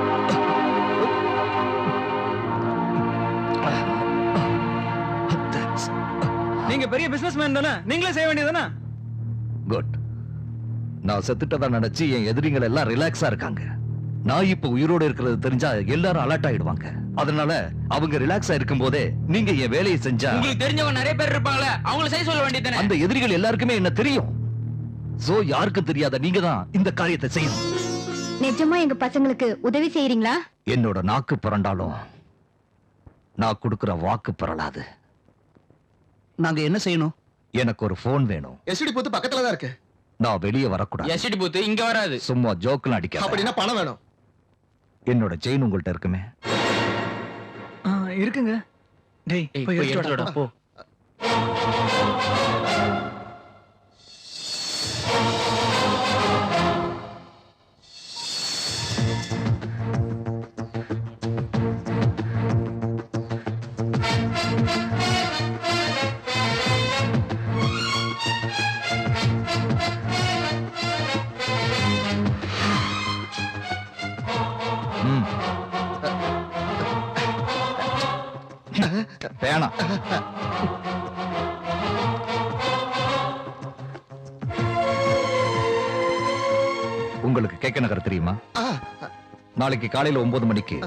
Thanks. நீங்க பெரிய பிசினஸ் மேன் தானே, நீங்களே செய்ய வேண்டியதானே? குட். நான் செத்துட்டதா நினைச்சு என் எதிரிகள் எல்லாம் ரிலாக்ஸா இருக்காங்க. நான் இப்ப உயிரோட இருக்கிறது தெரிஞ்சா எல்லாரும் அலர்ட் ஆயிடுவாங்க. அதனால அவங்க ரிலாக்ஸா இருக்கும் போதே நீங்க என் வேலையை செஞ்சா உங்களுக்கு தெரிஞ்சவங்க நிறைய பேர் இருப்பாங்களே, அவங்கள செய்ய சொல்ல வேண்டியதானே? அந்த எதிரிகள் எல்லாருக்குமே என்ன தெரியும். சோ யாருக்கும் தெரியாத நீங்க தான் இந்த காரியத்தை செய்யணும். நிஜமா எங்க பசங்களுக்கு உதவி செய்யறீங்களா? என்னோட நாக்கு புரண்டாலும் நான் கொடுக்கிற வாக்கு புரளாது. நாங்க என்ன செய்யணும்? எனக்கு ஒரு போன் வேணும். எஸ்டி பூத்து பக்கத்துல தான் இருக்கு. நான் வெளியே வரக்கூடாது. எஸ்டி பூத் இங்க வராது. சும்மா ஜோக்கெல்லாம் அடிக்காத. அப்படின்னா பணம் வேணும். என்னோட செயின் உங்கள்ட்ட இருக்குமே? இருக்குங்க. டேய் போய் எடுத்துட்டு வாடா. போ. வேணாம். உங்களுக்கு கேட்க நகர் தெரியுமா? நாளைக்கு காலையில 9 மணிக்கு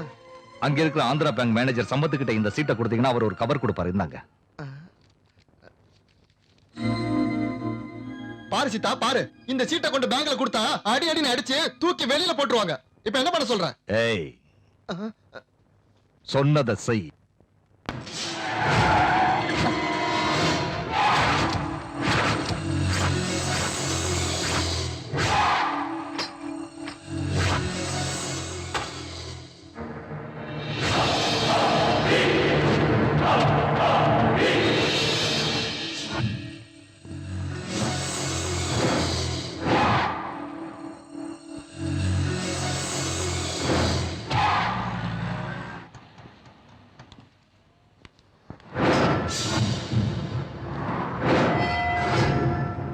அங்க இருக்கிற ஆந்திரா பேங்க் மேனேஜர் சம்பத்துக்கிட்ட இந்த சீட்டை கொடுத்தீங்கன்னா அவர் ஒரு கவர் கொடுப்பாரு. இருந்தாங்க. பாரு சீதா பாரு, இந்த சீட்டை கொண்டு பேங்க்ல கொடுத்தா அடி அடின்னு அடிச்சு தூக்கி வெளியில போட்டுருவாங்க. இப்ப என்ன பண்ண சொல்ற? ஏய், சொன்னதை செய்.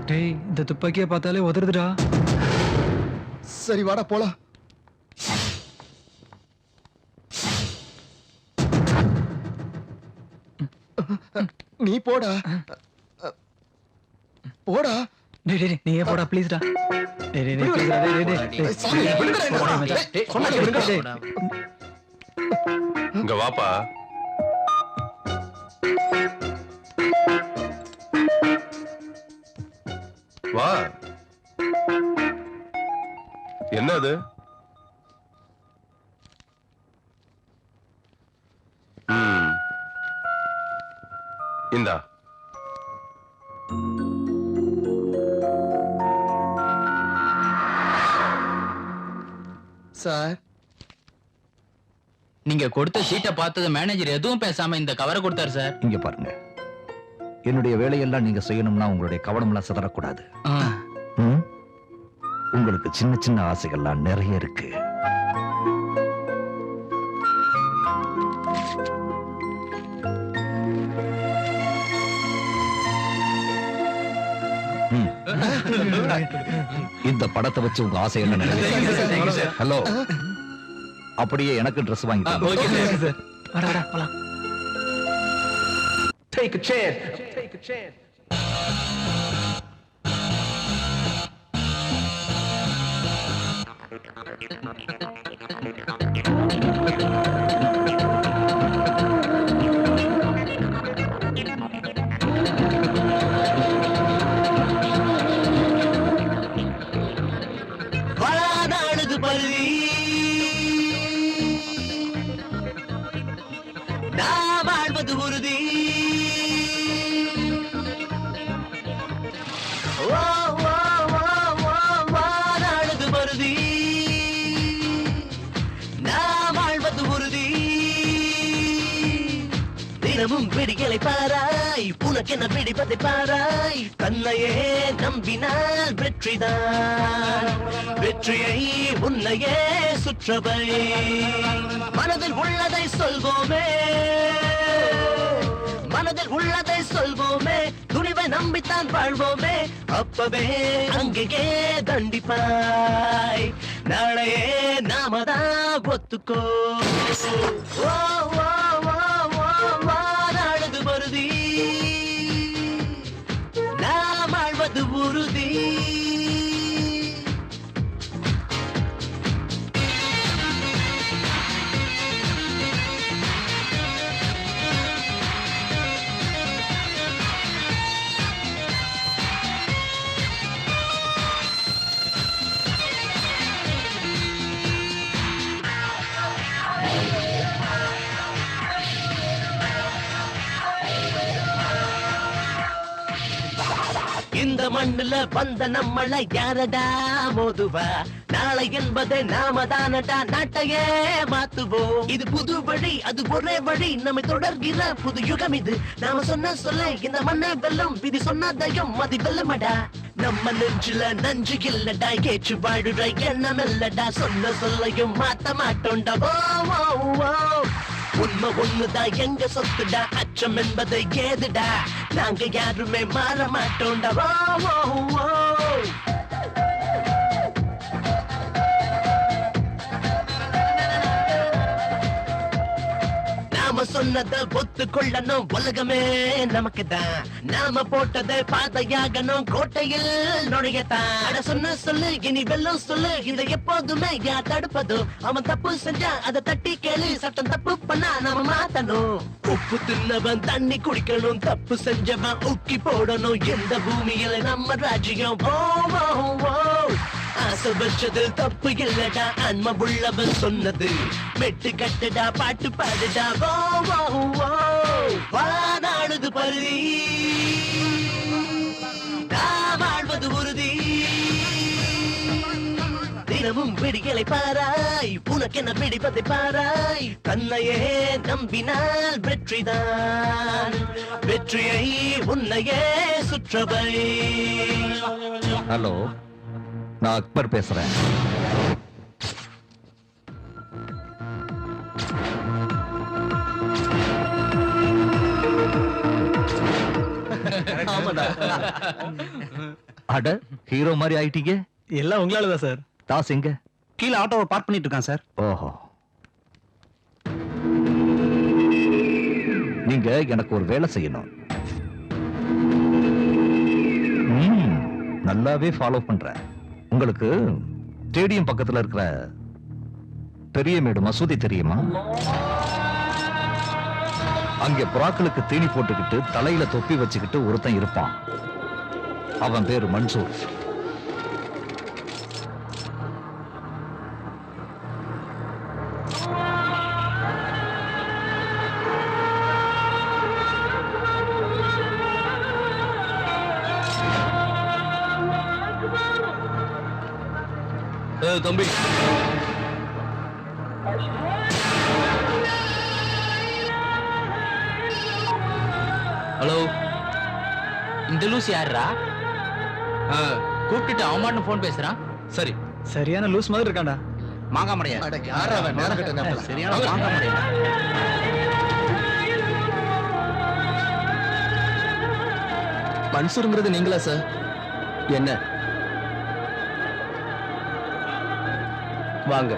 டேய், இந்த துப்பாக்கியை பார்த்தாலே உதறுதுடா. சரி வாடா போலாம். நீ போடா போடா. டேய் டேய் நீயே போடா ப்ளீஸ்டா. டேய் டேய் டேய் please டா, டேய் டேய் டேய். சாமி, விடுங்கடா என்ன. போடா மச்சான். டேய், சொன்னா விடுங்கடா. இங்க வாப்பா. வா. என்னது? இந்தா. சார், நீங்க கொடுத்த சீட்டை பார்த்தது மேனேஜர் எதுவும் பேசாம இந்த கவரை கொடுத்தாரு சார். இங்க பாருங்க, என்னுடைய வேலையெல்லாம் நீங்க செய்யணும்னா உங்களுடைய கவனம்லாம் சிதறக்கூடாது. ம்? உங்களுக்கு சின்ன சின்ன ஆசைகள்லாம் நிறைய இருக்கு. ம். இந்த படத்தை வச்சு உங்க ஆசை என்ன நிறைவேறும்? ஹலோ, அப்படியே எனக்கு ட்ரெஸ் வாங்கி தாங்க. வாடா வாடா போலாம். Take a chance. Take a chance. வாழாதானது பருவி நான் வாழ்வது உறுதி. ஓ, ஓ, ஓ, ஓ, வாழானது பருதி நான் வாழ்வது உறுதி. தினமும் பிடிகளை பாராய், உனக்கென்ன பிடிப்பதை பாராய். தன்னையே நம்பினால் வெற்றிதான், வெற்றியை உன்னையே சுற்றவை. மனதில் உள்ளதை சொல்வோமே, மனதில் உள்ளதை சொல்வோமே. துணிவை நம்பித்தான் வாழ்வோமே, அப்பவே அங்கேயே தண்டிப்பாய். நாளையே நாமதான் ஒத்துக்கோ. ஓ, ஓ, ஓ, ஓ, வாழானது பருதி நாம் வாழ்வது உறுதி. இந்த மண்ணுல வந்த நம்மள யாரடா மோதுவா? நாளை என்பதை நாம தானடா நாட்டையே மாத்துவோம். இது புது வழி, அது ஒரே வழி, நம்மை தொடர்கிற புது யுகம் இது. நாம சொன்ன சொல்ல இந்த மண்ணை வெல்லும், விதி சொன்னதையும் மதி வெல்லமடா. நம்ம நெஞ்சில நஞ்சு இல்லடா, ஏற்று வாழுற எண்ணம் இல்லடா. சொன்ன சொல்லையும் மாத்த மாட்டோண்டா. ஓ, ஓ, ஓ. உண்மை ஒண்ணுதான் எங்க சொத்துடா, அச்சம் என்பதை ஏதுடா. நாங்க யாருமே மாற மாட்டோண்டா. ஓ, ஓ, ஓ. நாம சொன்னதை ஒத்துக்கொள்ளணும், உலகமே நமக்கு தான். நாம போட்டதை பாதையாகணும், கோட்டையில் நுழையத்தான். அட சொன்ன சொல்லு இனி வெல்லும் சொல்லு, இதை எப்போதுமே யார் தடுப்பதோ? அவன் தப்பு செஞ்சா அதை தட்டி கேளு, சட்டம் தப்பு பண்ணா நாம மாத்தணும். உப்பு தின்னவன் தண்ணி குடிக்கணும், தப்பு செஞ்சவன் ஊக்கி போடணும். எந்த பூமியில நம்ம ராஜ்யம்? ஓ ஓ ஓ ஆசை வச்சதில் தப்பு இல்லடா, அன்ம உள்ளவன் சொன்னது. மெட்டு கட்டுடா, பாட்டு பாடுடா, ஓ ஓ ஓ வானாடுது பருதி, நான் வாழ்வது உறுதி. தினமும் விடிகளை பாராய், உனக்கென பிடிப்பதை பாராய். தன்னையே நம்பினால் வெற்றிதான், வெற்றியை உன்னையே சுற்றவை. ஹலோ, நான் அக்பர் பேசுறேன். அட, ஹீரோ மாதிரி ஆயிட்டீங்க. எல்லாம் உங்களாலதான் சார். தாஸ் எங்க? கீழே ஆட்டோவை பார்க் பண்ணிட்டு இருக்கான் சார். ஓஹோ, நீங்க எனக்கு ஒரு வேலை செய்யணும். நல்லாவே ஃபாலோ பண்றேன். உங்களுக்கு ஸ்டேடியம் பக்கத்துல இருக்கிற பெரியமேடு மசூதி தெரியுமா? அங்க புறாக்களுக்கு தீனி போட்டுக்கிட்டு தலையில தொப்பி வச்சுக்கிட்டு ஒருத்தன் இருப்பான். அவன் பேரு மன்சூர். தம்பி, ஹலோ, இந்த லூஸ் யாருடா? கூப்பிட்டுட்டு அவன் போன் பேசுறான். சரி, சரியான லூஸ் மாதிரி இருக்காண்டா. மாங்கா மடையா சரியான மாங்கா மடையா. மன்சூருங்கிறது நீங்களா சார்? என்ன வாங்க.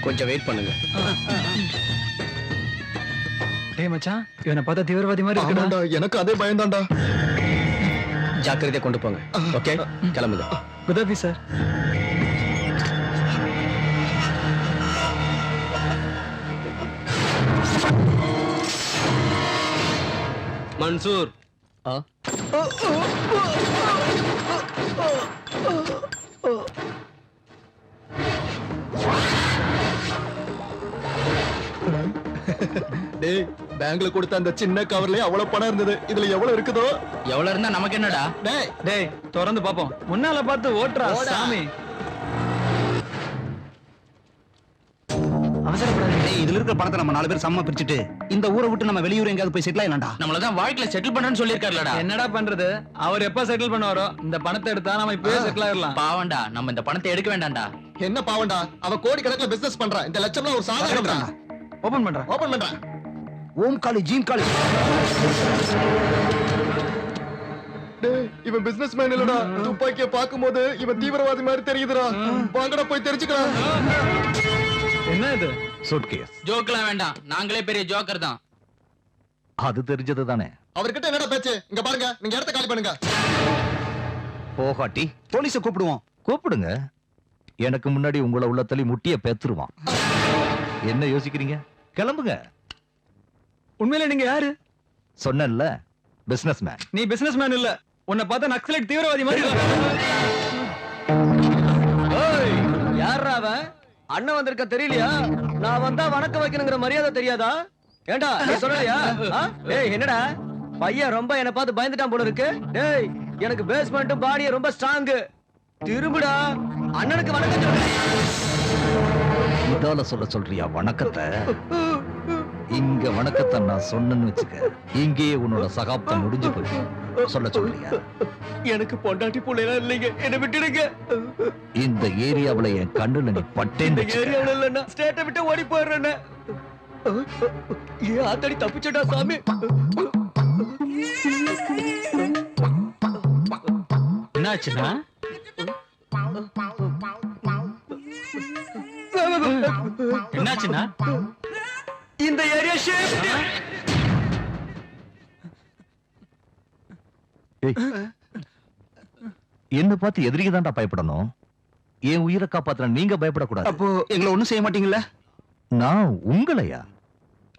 கொஞ்சம் வெயிட் பண்ணுங்க. டேய் மச்சான், இவனை பார்த்தா தீவிரவாதி மாதிரி இருக்குடா. ஆமாண்டா, எனக்கு அதே பயம்தான்டா. ஜாக்கிரதையா கொண்டு போங்க. ஓகே, கிளம்புங்க. குதாபி சார். மன்சூர். டேய், பேங்க்ல கொடுத்த அந்த சின்ன கவர்லயே அவ்வளவு பணம் இருந்தது. இதுல எவ்வளவு இருக்குதோ? எவ்வளவு இருந்தா நமக்கு என்னடா? டேய் டேய், திறந்து பாப்போம். முன்னால பார்த்து ஓட்டுறா சாமி. அவசரப்படாதீங்க. டேய், இதுல இருக்கிற பணத்தை நம்ம 4 பேர் சமமா பிரிச்சுட்டு இந்த ஊரை விட்டு நம்ம வெளியூர் எங்கயாவது போய் செட்டில் ஆயிடலாம்டா. நம்மளதான் வாழ்க்கையில செட்டில் பண்றேன்னு சொல்லிருக்காருலடா. என்னடா பண்றது? அவர் எப்ப செட்டில் பண்ணுவாரோ இந்த பணத்தை எடுத்தா நம்ம இப்பவே செட்டில் ஆயிடலாம். பாவண்டா, நம்ம இந்த பணத்தை எடுக்க வேண்டாம்டா. என்ன பாவண்டா, அவ கோடி கணக்குல பிசினஸ் பண்றா. இந்த லட்சம்லாம் ஒரு சாதாரண. ஓபன் பண்றேன். ஓபன் பண்றா. ஓம் காளி ஜீம் காளி. டேய், இவன் பிசினஸ் மேன் இல்லடா. துப்பாக்கிய பாக்கும்போது இவன் தீவிரவாதி மாதிரி தெரியுதுடா. வாங்கடா போய் தெரிஞ்சுக்கலாம். என்ன இது? சூட்கேஸ். ஜோக்லாம் வேண்டாம், நாங்களே பெரிய ஜோக்கர் தான். அது தெரிஞ்சது தானே. அவர்கிட்ட என்னடா பேச்சு? இங்க பாருங்க, நீங்க இடத்த காலி பண்ணுங்க. போகாட்டி போலீஸை கூப்பிடுவோம். கூப்பிடுங்க. எனக்கு முன்னாடி உங்களை உள்ள தள்ளி முட்டிய பெத்துருவான். என்ன யோசிக்கிறீங்க? கிளம்புங்க. உண்மையில நீங்க யாரு? சொன்னேன்ல, பிசினஸ் மேன். நீ பிசினஸ் மேன் இல்ல, உன்னை பார்த்தா நக்சலைட் தீவிரவாதி மாதிரி இருக்க. ஏய், யாரா அவன்? அண்ணன் வந்திருக்க தெரியலையா? நான் வந்தா வணக்கம் வைக்கணுங்கிற மரியாதை தெரியாதா? ஏண்டா நீ சொல்லலையா? டேய், என்னடா பையன் ரொம்ப என்ன பார்த்து பயந்துட்டான் போல இருக்கு. டேய், எனக்கு பேஸ்மெண்ட் பாடியே ரொம்ப ஸ்ட்ராங். திரும்புடா, அண்ணனுக்கு வணக்கம் சொல்லு. இதால சொல்றியா வணக்கத்தை? இங்க வணக்கத்தை நான் சொன்னேன்னு வச்சுக்க, இங்கேயே உன்னோட சகாப்தம் முடிஞ்சு போயிடும். சொல்ல சொல்றியா? எனக்கு பொண்டாட்டி பிள்ளைலாம் இல்லைங்க, என்ன விட்டுடுங்க. இந்த ஏரியாவுல என் கண்ணுல நீ பட்டேன்னு வச்சுக்க. ஏரியாவில் இல்லைன்னா ஸ்டேட்டை விட்டு ஓடி போயிடுறேன்னு. ஏன் ஆத்தாடி தப்பிச்சடா சாமி. என்னாச்சுன்னா என்னாச்சுன்னா இந்த ஏரியா ஷிஃப்ட். ஏய், என்ன பார்த்து எதிரிக்கு தான்டா பயப்படணும். என் உயிரை காப்பாத்துற நீங்க பயப்படக்கூடாது. அப்போ எங்களை ஒண்ணும் செய்ய மாட்டீங்களா? நான் உங்களையா?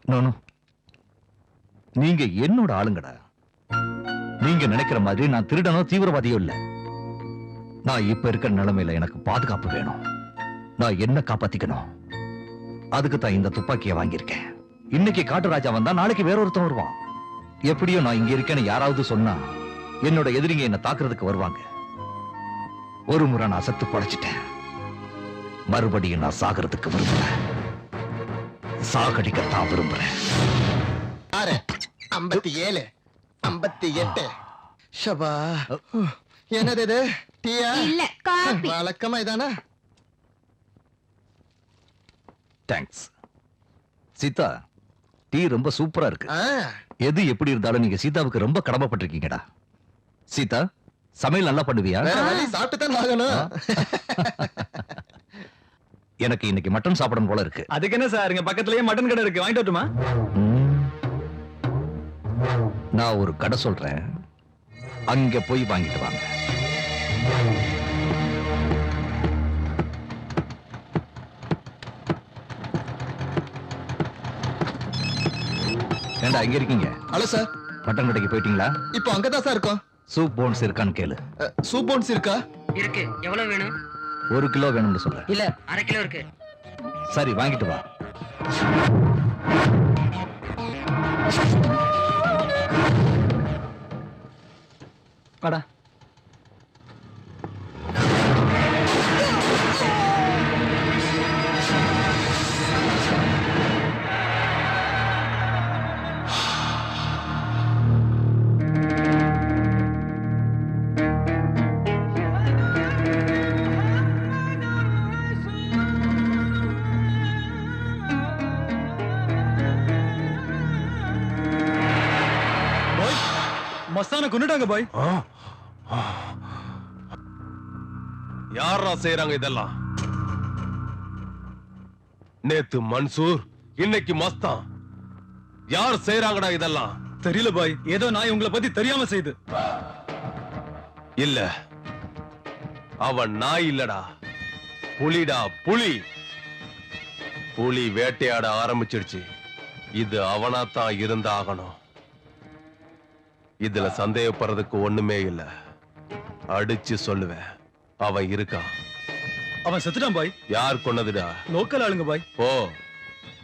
No, no. நீங்க என்னோட ஆளுங்கடா. நீங்க நினைக்கிற மாதிரி நான் திருடனோ தீவிரவாதியோ இல்ல. நான் இப்ப இருக்கிற நிலைமையில எனக்கு பாதுகாப்பு வேணும். நான் என்ன காப்பாத்திக்கணும். அதுக்கு தான் இந்த துப்பாக்கியை வாங்கியிருக்கேன். இன்னைக்கு காட்டுராஜா வந்தா நாளைக்கு வேற ஒருத்தன் வருவான். எப்படியோ நான் இங்க இருக்கேன்னு யாராவது சொன்னா என்னோட எதிரிங்க என்ன தாக்குறதுக்கு வருவாங்க. ஒரு முறை நான் செத்து படைச்சிட்டேன். மறுபடியும் நான் சாகிறதுக்கு விரும்புறேன். சாகடிக்கத்தான் விரும்புறேன். 57 58 ஷபா. என்னது இது? டீயா? இல்ல காபி. வழக்கமா இதானா? தேங்க்ஸ். சீதா, டீ ரொம்ப சூப்பரா இருக்கு. எது எப்படி இருந்தாலும் நீங்க சீதாவுக்கு ரொம்ப கடமைப்பட்டிருக்கீங்கடா. சீதா, சமையல் நல்லா பண்ணுவியா? வேற வழி, சாப்பிட்டு தான் ஆகணும். எனக்கு இன்னைக்கு மட்டன் சாப்பிடணும் போல இருக்கு. அதுக்கு என்ன சார், இங்க பக்கத்துலயே மட்டன் கடை இருக்கு, வாங்கிட்டு வரட்டுமா? நான் ஒரு கடை சொல்றேன், அங்க போய் வாங்கிட்டு வாங்க. ஏண்டா இங்க இருக்கீங்க? ஹலோ சார், மட்டன் கடைக்கு போயிட்டீங்களா? இப்போ அங்கதான் சார் இருக்கோம். சூப் போன்ஸ் இருக்கான்னு கேளு. சூப் போன்ஸ் இருக்கா? இருக்கு. எவ்வளவு வேணும்? 1 கிலோ வேணும்னு சொல்ல. இல்ல, 1/2 கிலோ இருக்கு. சரி, வாங்கிட்டு வா. வாடா. மஸ்தான கொன்னுட்டாங்க பாய். யாரா செய்யறாங்க இதெல்லாம்? நேத்து மன்சூர், இன்னைக்கு மஸ்தான். யார் செய்யறாங்கடா இதெல்லாம்? தெரியல பாய், ஏதோ நாய் உங்களை பத்தி தெரியாம செய்து. இல்ல, அவன் நாய் இல்லடா, புலிடா, புலி. புலி வேட்டையாட ஆரம்பிச்சிடுச்சு. இது அவனாத்தான் இருந்தாகணும். இதுல சந்தேகப்படுறதுக்கு ஒண்ணுமே இல்ல. அடிச்சு சொல்லுவேன், அவன் இருக்கான். அவன் செத்துட்டான் பாய். யார் கொன்னதுடா? லோக்கல் ஆளுங்க பாய்.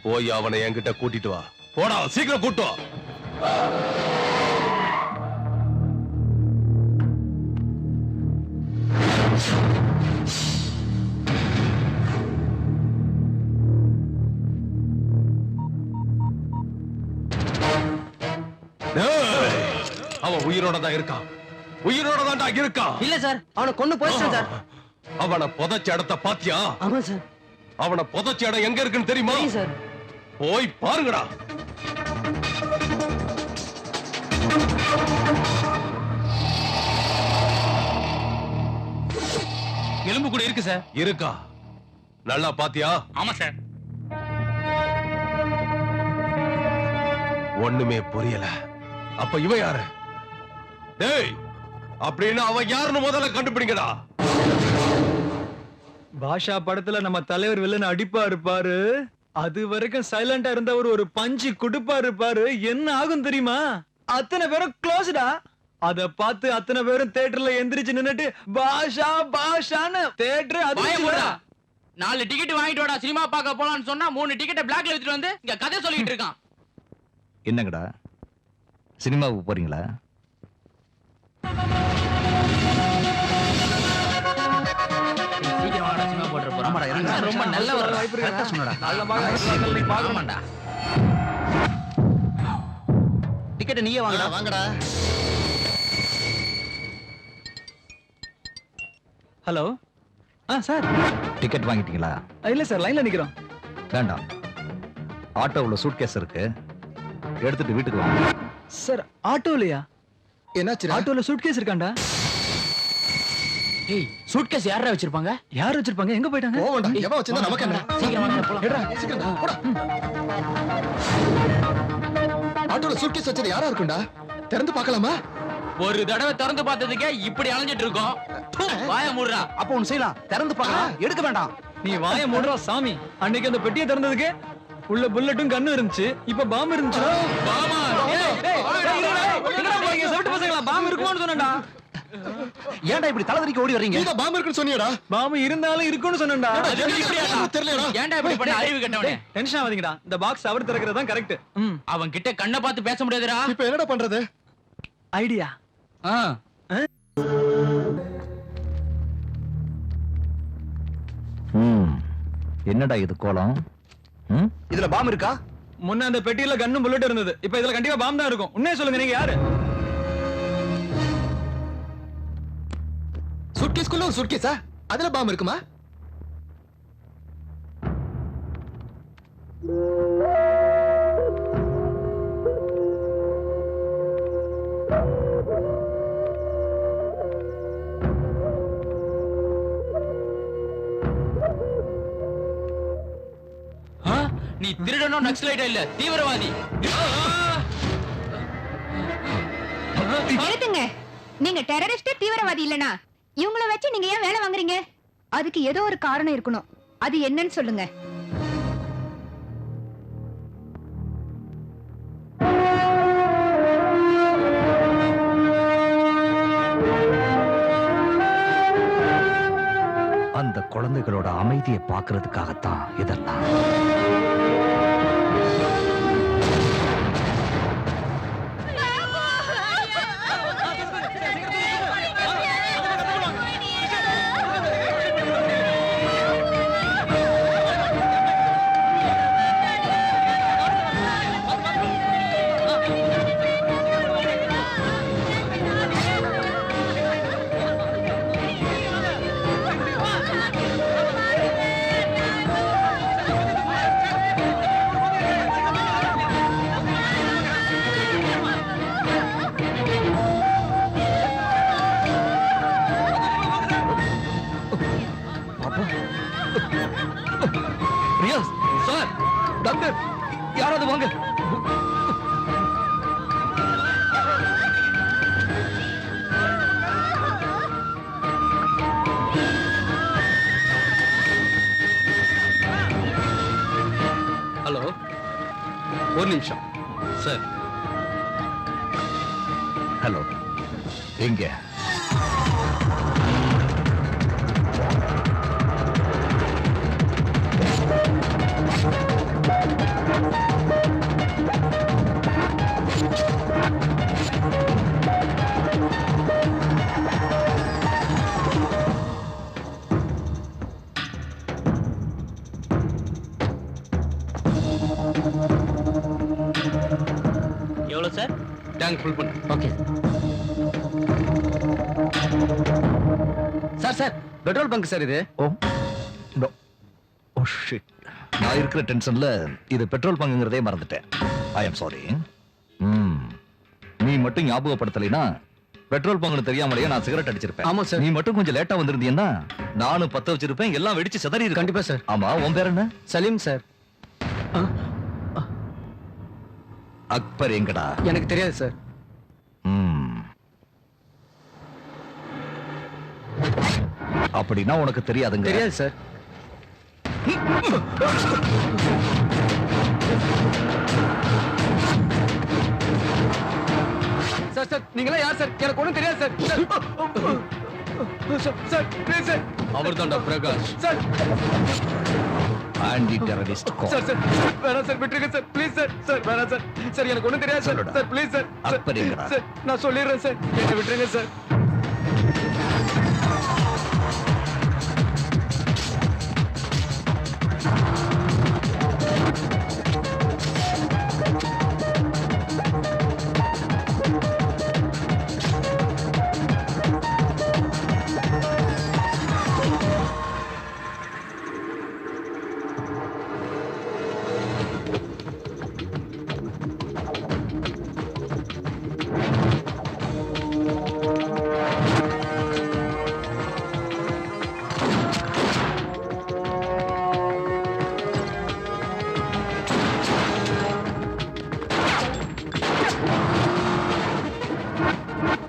போய் அவனை என்கிட்ட கூட்டிட்டு வா. போடா, சீக்கிரம் கூட்டு வா. அவன் உயிரோட தான் இருக்கான். உயிரோட தான்டா இருக்கான். இல்ல சார், அவனை கொன்னு போயிட்டான் சார். அவனை புதைச்ச இடத்த பாத்தியா? ஆமா சார். அவனை புதைச்ச இடம் எங்க இருக்குன்னு தெரியுமா? சார், போய் பாருங்கடா. எலும்பு கூட இருக்கு சார். இருக்கா? நல்லா பாத்தியா? ஆமா சார். ஒண்ணுமே புரியல. அப்ப இவன் யாரு? டேய், அப்படின்னா அவன் யாருன்னு முதல்ல கண்டுபிடிங்கடா. பாஷா படத்துல நம்ம தலைவர் வில்லன் அடிப்பா இருப்பாரு, அது வரைக்கும் சைலண்டா இருந்தவர் ஒரு பஞ்சு குடுப்பா இருப்பாரு. என்ன ஆகும் தெரியுமா? அத்தனை பேரும் க்ளோஸ்டா. அத பார்த்து அத்தனை பேரும் தியேட்டர்ல எந்திரிச்சு நின்னுட்டு பாஷா பாஷான்னு தியேட்டர் அது 4 டிக்கெட் வாங்கிட்டு வாடா, சினிமா பார்க்க போலான்னு சொன்னா 3 டிக்கெட்டை பிளாக்ல எடுத்துட்டு வந்து இங்க கதை சொல்லிட்டு இருக்கான். என்னங்கடா, சினிமாவுக்கு போறீங்களா? சீக்கிரம் வாடா, சினிமா போட்டு போறோம். ரொம்ப நல்ல ஒரு வாய்ப்பு இருக்கு. சொன்னடா, நீ பார்க்கமாடா. டிக்கெட் நீயே வாங்கடா. வாங்கடா. ஹலோ சார் டிக்கெட் வாங்கிட்டீங்களா? இல்ல சார் லைன்ல நிக்கிறோம். வேண்டாம். ஆட்டோவுல சூட்கேஸ் இருக்கு, எடுத்துட்டு வீட்டுக்கு வாங்க. சார் ஆட்டோலையா? என்னாச்சு? ஆட்டோல சூட்கேஸ் இருக்காண்டா. ஏய் சூட்கேஸ் யாரா வச்சிருப்பாங்க? யார் வச்சிருப்பாங்க? எங்க போயிட்டாங்க? போவண்டா, எவன் வச்சிருந்தா நமக்கு என்ன? சீக்கிரம் வாங்க போலாம். எடுடா, சீக்கிரம் போடா. ஆட்டோல சூட்கேஸ் வச்சது யாரா இருக்கும்டா? திறந்து பார்க்கலாமா? ஒரு தடவை திறந்து பார்த்ததுக்கே இப்படி அலைஞ்சிட்டு இருக்கோம். வாய மூடுறா. அப்ப ஒண்ணு செய்யலாம், திறந்து பார்க்கலாம், எடுக்க வேண்டாம். நீ வாய மூடுறா சாமி. அன்னைக்கு அந்த பெட்டியை திறந்ததுக்கு உள்ள புல்லட்டும் கண்ணு இருந்துச்சு, இப்ப பாம்பு இருந்துச்சு. பாமா. செவிட்டு பசங்களா, பாம்பு இருக்குமான்னு சொன்னேன்டா. ஏன்டா இப்படி தலைவலிக்கு ஓடி வர்றீங்க? நீதான் பாம்பு இருக்குன்னு சொன்னியடா. பாம்பு இருந்தாலும் இருக்குன்னு சொன்னேன்டா. தெரியலடா. ஏன்டா இப்படி பண்ண அறிவு கட்டவனே? டென்ஷன் ஆகாதீங்கடா. இந்த பாக்ஸ் அவர் திறக்கிறது தான் கரெக்ட். அவன் கிட்ட கண்ணை பார்த்து பேச முடியாதுடா. இப்ப என்னடா பண்றது? ஐடியா. என்னடா இது கோலம்? இதுல பாம்பு இருக்கா? முன்ன அந்த பெட்டியில கன்னும் புல்லட் இருந்தது, இப்ப இதுல கண்டிப்பா பாம்பு தான் இருக்கும். உண்மையை சொல்லுங்க, நீங்க யாரு? சூட்கேஸ்க்குள்ள ஒரு சூட்கேஸா? அதுல பாம்பு இருக்குமா? நீ திருடனோ நக்சலைட்டா இல்ல தீவிரவாதி. நிறுத்துங்க. நீங்க டெரரிஸ்ட் தீவிரவாதி இல்லனா இவங்கள வச்சு நீங்க ஏன் வேலை வாங்குறீங்க? அதுக்கு ஏதோ ஒரு காரணம் இருக்கணும். அது என்னன்னு சொல்லுங்க. அந்த குழந்தைகளோட அமைதியை பார்க்கிறதுக்காகத்தான் இதெல்லாம். ரியாஸ் சார், டாக்டர் யாராவது வாங்க. ஹலோ, ஒரு நிமிஷம் சார். ஹலோ, எங்க? எவ்வளவு சார்? டேங்க் ஃபுல் பண்ணு. Okay sir sir, petrol bunk sir இது. Oh no, oh shit. நான் இருக்கிற டென்ஷன்ல இது பெட்ரோல் பங்குங்கிறதே மறந்துட்டேன். I am sorry. நீ மட்டும் ஞாபகப்படுத்தலைனா பெட்ரோல் பங்குன்னு தெரியாமலேயே நான் சிகரெட் அடிச்சிருப்பேன். ஆமா சார். நீ மட்டும் கொஞ்சம் லேட்டா வந்திருந்தீங்கன்னா நானும் பத்த வச்சிருப்பேன், எல்லாம் வெடிச்சு சிதறி இருக்கு. கண்டிப்பா சார். ஆமா, உன் பேர் என்ன? சலீம் சார். அக்பர் எங்கடா? எனக்கு தெரியாது சார். அப்படின்னா உனக்கு தெரியாதுங்க? தெரியாது சார். சார் சார், நீங்களா யார் சார்? எனக்கு ஒண்ணும் தெரியாது சார். Sir please sir. அவர் தான்டா Prakash. Sir anti terrorist call. Sir sir வேணாம் சார், விட்டுருங்க சார் ப்ளீஸ் சார். சார் வேணாம் சார். சார் எனக்கு ஒண்ணும் தெரியாது sir. Sir please sir. Akbar எங்கடா? சார் நான் சொல்லிடுறேன் சார், என்ன விட்டுருங்க சார்.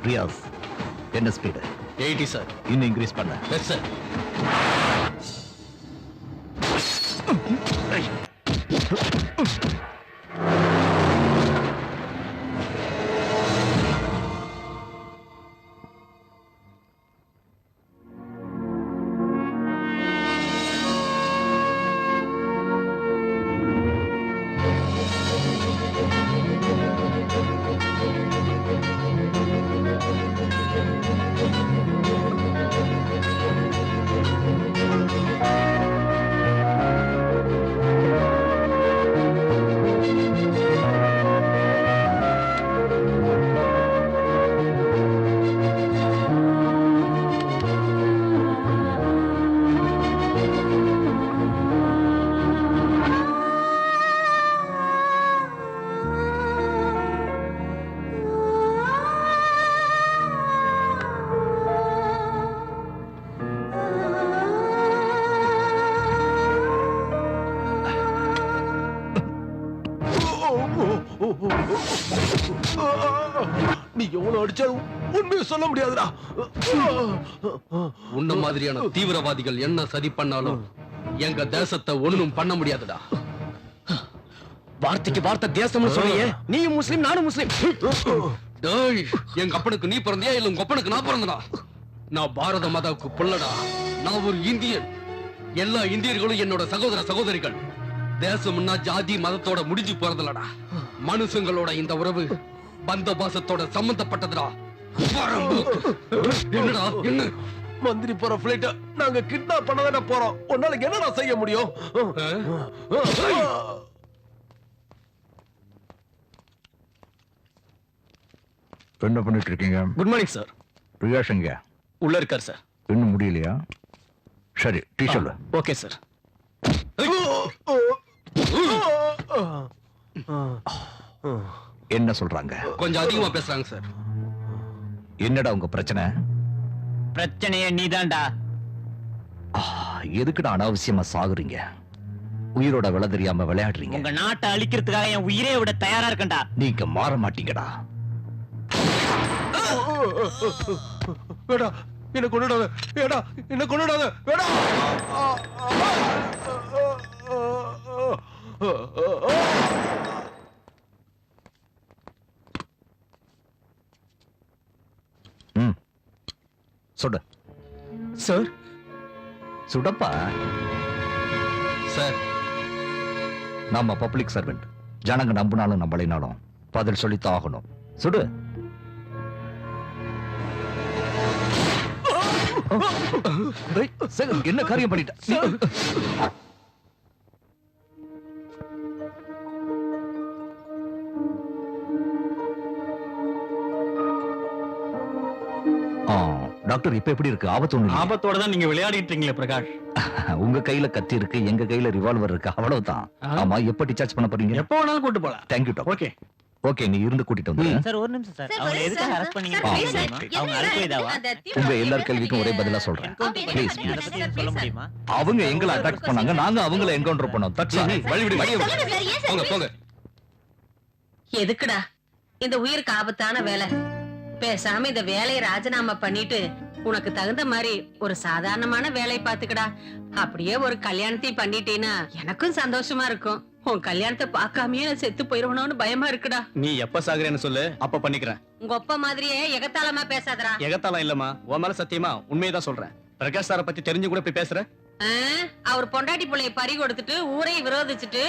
ரியாஸ் என்ன ஸ்பீடு? 80 சார். இன்னும் இன்க்ரீஸ் பண்ண. Yes sir. நீ எவ்வளவு அடிச்சாலும் உண்மையை சொல்ல முடியாதுடா. உன்ன மாதிரியான தீவிரவாதிகள் என்ன சதி பண்ணாலும் எங்க தேசத்தை ஒண்ணும் பண்ண முடியாதுடா. வார்த்தைக்கு வார்த்தை தேசம்னு சொல்லியே, நீயும் முஸ்லிம் நானும் முஸ்லிம். டேய், எங்க அப்பனுக்கு நீ பிறந்தியா இல்ல உங்க அப்பனுக்கு நான் பிறந்தனா? நான் பாரத மாதாவுக்கு புள்ளடா. நான் ஒரு இந்தியன். எல்லா இந்தியர்களும் என்னோட சகோதர சகோதரிகள். தேசம்னா ஜாதி மதத்தோட முடிஞ்சு போறதுலடா. மனுஷங்களோட இந்த உறவு பந்த பாசத்தோட சம்பந்தப்பட்டதுடா. என்னடா என்ன? மந்திரி போற பிளைட்ட நாங்க கிட்னாப் பண்ணதானே போறோம். உன்னால என்னடா செய்ய முடியும்? என்ன பண்ணிட்டு இருக்கீங்க? Good morning sir. ரியாஸ் எங்க? உள்ள இருக்கார் சார். இன்னும் முடியலையா? சரி, டீ சொல்லு. Okay sir. என்ன சொல்றாங்க? கொஞ்சம் அதிகமா பேசுறாங்க சார். என்னடா உங்க பிரச்சனை? பிரச்சனையே நீதான்டா. எதுக்குடா அனாவசியமா சாகுறீங்க? உயிரோட விலை தெரியாம விளையாடுறீங்க. உங்க நாட்டை அழிக்கிறதுக்காக என் உயிரே விட தயாரா இருக்கேன்டா. நீங்க மாற மாட்டீங்கடா. வேடா, என்ன கொண்டுடாத. வேடா, என்ன கொண்டுடாத. வேடா. சுடு. சார், சுடப்பா. சார், நம்ம பப்ளிக் சர்வெண்ட். ஜனங்க நம்பினாலும் நம்பலைனாலும் பதில் சொல்லித்தான் ஆகணும். சுடு. என்ன காரியம் பண்ணிட்ட? டாக்டர், இப்ப எப்படி இருக்கு? ஆபத்து ஒண்ணு இல்லையே? ஆபத்தோட தான் நீங்க விளையாடிட்டு இருக்கீங்களே பிரகாஷ். உங்க கையில கத்தி இருக்கு, எங்க கையில ரிவால்வர் இருக்கு, அவ்வளவுதான். ஆமா, எப்ப டிஸ்சார்ஜ் பண்ண போறீங்க? எப்போ வேணாலும் கூட்டு போலாம். Thank you doctor. ஓகே ஓகே, நீ இருந்து கூட்டிட்டு வந்து. சார், ஒரு நிமிஷம் சார். அவங்க எதுக்காக அரெஸ்ட் பண்ணீங்க? அவங்க அல்கொய்தாவா? உங்க எல்லார் கேள்விக்கும் ஒரே பதிலா சொல்றேன். ப்ளீஸ் அதை பத்தி சொல்ல முடியுமா? அவங்க எங்களை அட்டாக் பண்ணாங்க, நாங்க அவங்கள என்கவுண்டர் பண்ணோம். That's all. வழிவிடு. போங்க போங்க. எதுக்குடா இந்த உயிருக்கு ஆபத்தான வேலை? பேசாம இந்த வேலையை ராஜினாமா பண்ணிட்டு உனக்கு தகுந்த மாதிரி ஒரு சாதாரணமான வேலையை பாத்துக்கடா. அப்படியே ஒரு கல்யாணத்தையும் பண்ணிட்டீன்னா எனக்கும் சந்தோஷமா இருக்கும். உன் கல்யாணத்தை பார்க்காமயே நான் செத்து போயிருவனோன்னு பயமா இருக்குடா. நீ எப்ப சாகுறேன்னு சொல்லு, அப்ப பண்ணிக்கிறேன். உங்க ஒப்ப மாதிரியே எகத்தாளமா பேசாதடா. எகத்தாலாம் இல்லம்மா, உன் மேல சத்தியமா உண்மையதான் சொல்றேன். பிரகாஷ் சாரை பத்தி தெரிஞ்சு கூட போய் பேசுற. அவர் பொண்டாட்டி பிள்ளைய பறி கொடுத்துட்டு ஊரை விரோதிச்சுட்டு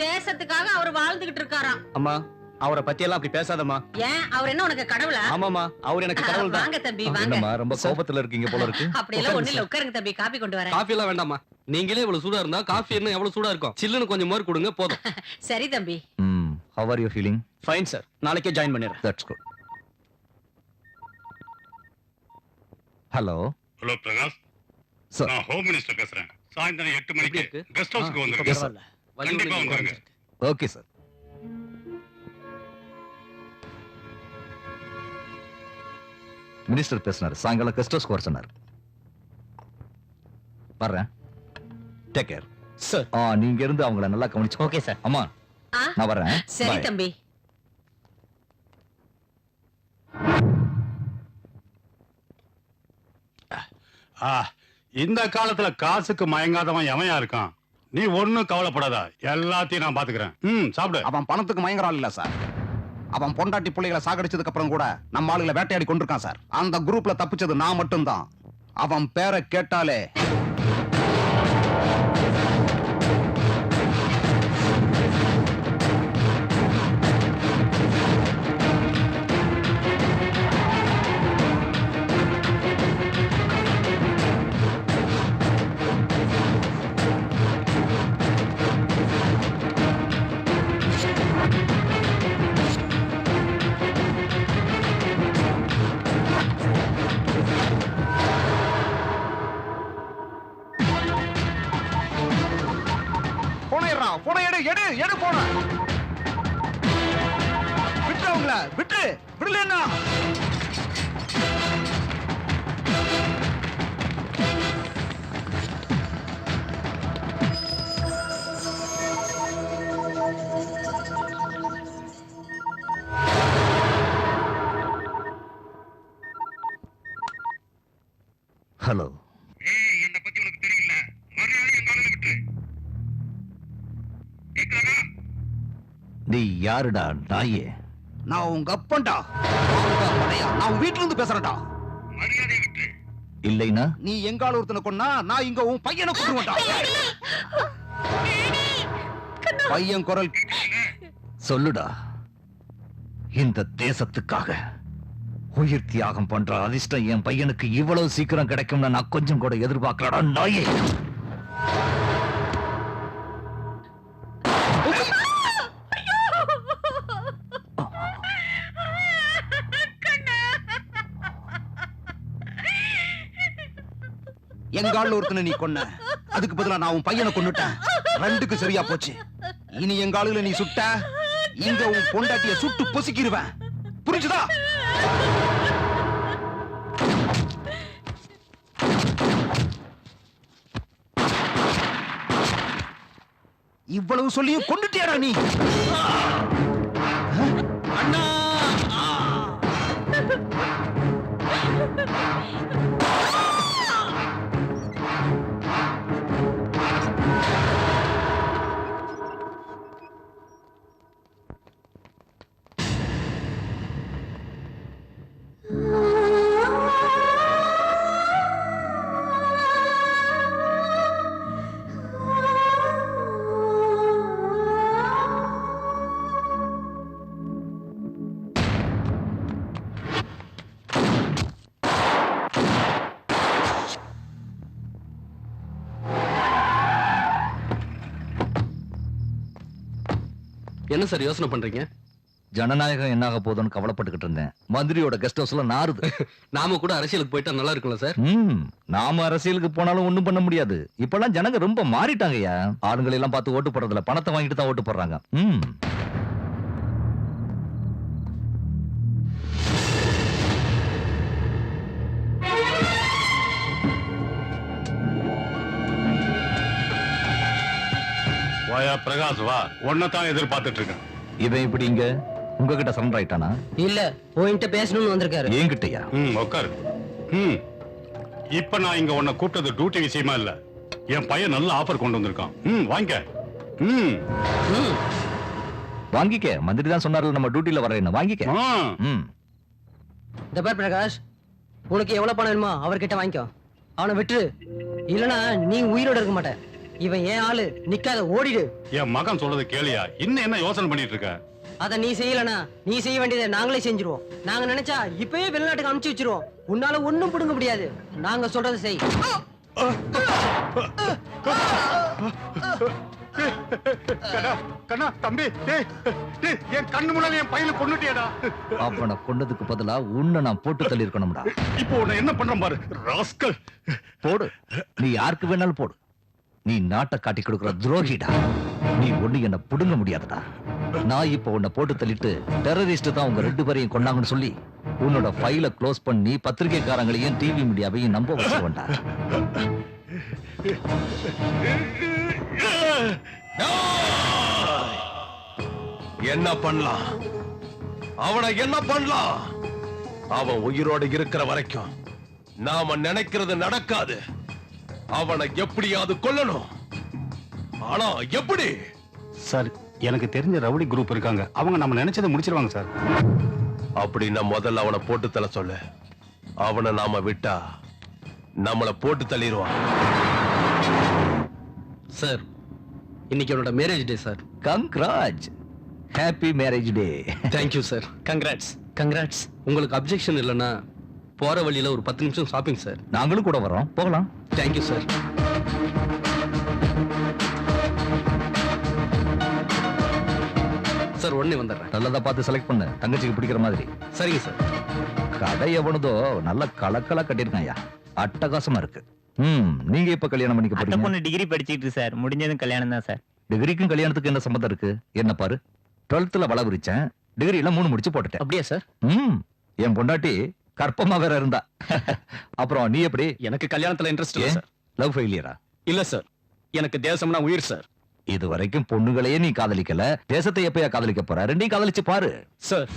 தேசத்துக்காக அவர் வாழ்ந்துகிட்டு இருக்காராம். அம்மா, அவரை பத்தி எல்லாம் அப்படி பேசாதம்மா. ஏன், அவர் என்ன உனக்கு கடவுளா? ஆமாமா, அவர் எனக்கு கடவுள் தான். வாங்க தம்பி வாங்க. என்னம்மா ரொம்ப கோபத்துல இருக்கீங்க போல இருக்கு. அப்படி எல்லாம் ஒண்ணு இல்ல, உட்காருங்க தம்பி, காபி கொண்டு வரேன். காஃபி எல்லாம் வேண்டாமா? நீங்களே இவ்வளவு சூடா இருந்தா காஃபி என்ன எவ்வளவு சூடா இருக்கும்? சில்லுன்னு கொஞ்சம் மோர் கொடுங்க போதும். சரி தம்பி. How are you feeling? Fine sir, நாளைக்கே ஜாயின் பண்ணிடுறேன். That's good. Hello hello Prakash, sir. நான் ஹோம் மினிஸ்டர் பேசுறேன். சாயந்தரம் 8 மணிக்கு இருக்கு? கெஸ்ட் ஹவுஸ்க்கு இப்ப வந்துருங்க. பரவாயில்ல. கண்டிப்பா வந்துருங்க. Okay sir. மினிஸ்டர் பேசினார், சாயங்காலம் கெஸ்ட் ஹவுஸ்க்கு வர சொன்னார். வர்றேன். Take care sir. நீங்க இருந்து அவங்கள நல்லா கவனிச்சு. Okay sir. அம்மா, நான் வரேன். சரி Bye. தம்பி. இந்த காலத்துல காசுக்கு மயங்காதவன் எவன் இருக்கான்? நீ ஒண்ணும் கவலைப்படாத, எல்லாத்தையும் நான் பாத்துக்கிறேன். சாப்பிடு. அவன் பணத்துக்கு மயங்கறான் இல்ல சார். அவன் பொண்டாட்டி பிள்ளைகளை சாகடிச்சதுக்கு அப்புறம் கூட நம்ம ஆளுகளை வேட்டையாடி கொண்டிருக்கான் சார். அந்த குரூப்ல தப்பிச்சது நான் மட்டும்தான். அவன் பேரை கேட்டாலே போன எடு போன விட்டு அவங்கள விட்டு விடலன்னா ஹலோ, என்னை பத்தி உனக்கு தெரியல, மறுநாள் என் காலையில விட்டு கேட்கலனா? நீ யாருடா நாயே? நான் உங்க அப்பன்டா. நான் உன் வீட்டுல இருந்து பேசுறேன்டா. மரியாதையை விட்டு. இல்லைனா நீ எங்கால ஒருத்தனை கொன்னா நான் இங்க உன் பையனை கொண்டுவன்டா. பையன் குரல் சொல்லுடா. இந்த தேசத்துக்காக உயிர் தியாகம் பண்ற அதிர்ஷ்டம் என் பையனுக்கு இவ்வளவு சீக்கிரம் கிடைக்கும்னு நான் கொஞ்சம் கூட எதிர்பார்க்கலடா நாயே. எங்கால ஒருத்தனை நீ கொன்ன, அதுக்கு பதிலா நான் உன் பையனை கொன்னுட்டேன். ரெண்டுக்கு சரியா போச்சு. இனி எங்காலுல நீ சுட்ட, இங்க உன் பொண்டாட்டிய சுட்டு பொசுக்கிடுவேன். புரிஞ்சுதா? இவ்வளவு சொல்லியும் கொண்டுட்டியாடா நீ? அண்ணா என்ன சார் யோசனை பண்றீங்க? ஜனநாயகம் என்னாக போதும்னு கவலைப்பட்டுக்கிட்டு இருந்தேன். மந்திரியோட கெஸ்ட் ஹவுஸ்ல நாறுது. நாம கூட அரசியலுக்கு போயிட்டா நல்லா இருக்கும்ல சார்? நாம அரசியலுக்கு போனாலும் ஒண்ணும் பண்ண முடியாது. இப்பெல்லாம் ஜனங்க ரொம்ப மாறிட்டாங்கய்யா. ஆளுங்களை எல்லாம் பார்த்து ஓட்டு போடுறதுல பணத்தை வாங்கிட்டு தான் ஓட்டு போடுறாங்க. வாயா பிரகாஷ், வா. உன்னைத்தான் எதிர்பார்த்துட்டு இருக்கேன். இவன் இப்படி இங்க உங்ககிட்ட சரண்டர் ஆயிட்டானா? இல்ல, உன்கிட்ட பேசணும்னு வந்திருக்காரு. என்கிட்டயா? உட்காரு. இப்ப நான் இங்க உன்னை கூப்பிட்டது டியூட்டி விஷயமா இல்ல. என் பையன் நல்ல ஆஃபர் கொண்டு வந்திருக்கான். வாங்க. வாங்கிக்க. மந்திரி தான் சொன்னார்ல நம்ம டியூட்டில வரேன்னு. வாங்கிக்க. இந்த பார் பிரகாஷ், உனக்கு எவ்வளவு பணம் வேணுமோ அவர்கிட்ட வாங்கிக்கோ. அவனை விட்டுரு, இல்லனா நீ உயிரோட இருக்க மாட்ட. இவன் ஏன் ஆளு, நிக்காத, ஓடிடு. என் மகன் சொல்றது கேளியா? இன்னும் என்ன யோசனை பண்ணிட்டு இருக்க? அத நீ செய்யலனா நீ செய்ய வேண்டியதை நாங்களே செஞ்சிருவோம். நாங்க நினைச்சா இப்பவே வெளிநாட்டுக்கு அனுப்பிச்சு வச்சிருவோம். உன்னால ஒண்ணும் புடுங்க முடியாது. நாங்க சொல்றதை செய். கண்ணா, தம்பி, என் கண்ணு முன்னால என் பையனை கொன்னுட்டியடா. அவனை கொண்டதுக்கு பதிலா உன்னை நான் போட்டு தள்ளி இருக்கணும்டா. இப்போ உன்னை என்ன பண்றேன் பாரு, ராஸ்கல். போடு, நீ யாருக்கு வேணாலும் போடு. நீ நாட்டை காட்டி கொடுக்கிற துரோகிடா. நீ ஒண்ணு என்ன புடுங்க முடியாதுடா. நான் இப்ப உன்னை போட்டு தள்ளிட்டு டெரரிஸ்ட் தான் உங்க 2 பேரையும் கொண்டாங்கன்னு சொல்லி உன்னோட ஃபைல க்ளோஸ் பண்ணி பத்திரிகைக்காரங்களையும் டிவி மீடியாவையும் நம்ப வச்சுக்கொண்டா. என்ன பண்ணலாம்? அவனை என்ன பண்ணலாம்? அவன் உயிரோடு இருக்கிற வரைக்கும் நாம நினைக்கிறது நடக்காது. அவனை எப்படியாவது கொல்லணும். ஆனா எப்படி? சார் எனக்கு தெரிஞ்ச ரவுடி குரூப் இருக்காங்க, அவங்க நம்ம நினைச்சதை முடிச்சிருவாங்க சார். அப்படின்னா முதல்ல அவனை போட்டு தள்ள சொல்லு. அவனை நாம விட்டா நம்மள போட்டு தள்ளிடுவான். சார் இன்னைக்கு என்னோட marriage day sir. Congrats, happy marriage டே. Thank you sir. Congrats congrats. உங்களுக்கு அப்ஜெக்ஷன் இல்லைன்னா போற வழியில ஒரு 10 நிமிஷம் ஷாப்பிங் சார். நாங்களும் கூட வரோம், போகலாம். Thank you sir. சார் உடனே வந்துடுறேன். நல்லதா பார்த்து செலக்ட் பண்ணு, தங்கச்சிக்கு பிடிக்கிற மாதிரி. சரிங்க சார். கடை எவனதோ நல்ல கலக்கலா கட்டிருக்காயா, அட்டகாசமா இருக்கு. நீங்க இப்ப கல்யாணம் பண்ணிக்க போறீங்க? பொண்ணு டிகிரி படிச்சிட்டு சார், முடிஞ்சதும் கல்யாணம் தான் சார். டிகிரிக்கும் கல்யாணத்துக்கு என்ன சம்பந்தம் இருக்கு? என்ன பாரு, 12th வள விரிச்சேன், டிகிரி எல்லாம் 3 முடிச்சு போட்டுட்டேன். அப்படியா சார்? என் பொண்டாட்டி கற்பமா வேற இருந்தா. அப்புறம் நீ எப்படி? எனக்கு கல்யாணத்துல இன்ட்ரெஸ்ட் இல்ல சார். லவ் ஃபெயிலியரா? இல்ல சார், எனக்கு தேசம்னா உயிர் சார். இது வரைக்கும் பொண்ணுகளையே நீ காதலிக்கல, தேசத்தை எப்பயா காதலிக்க போற? ரெண்டையும் காதலிச்சு பாரு சார்.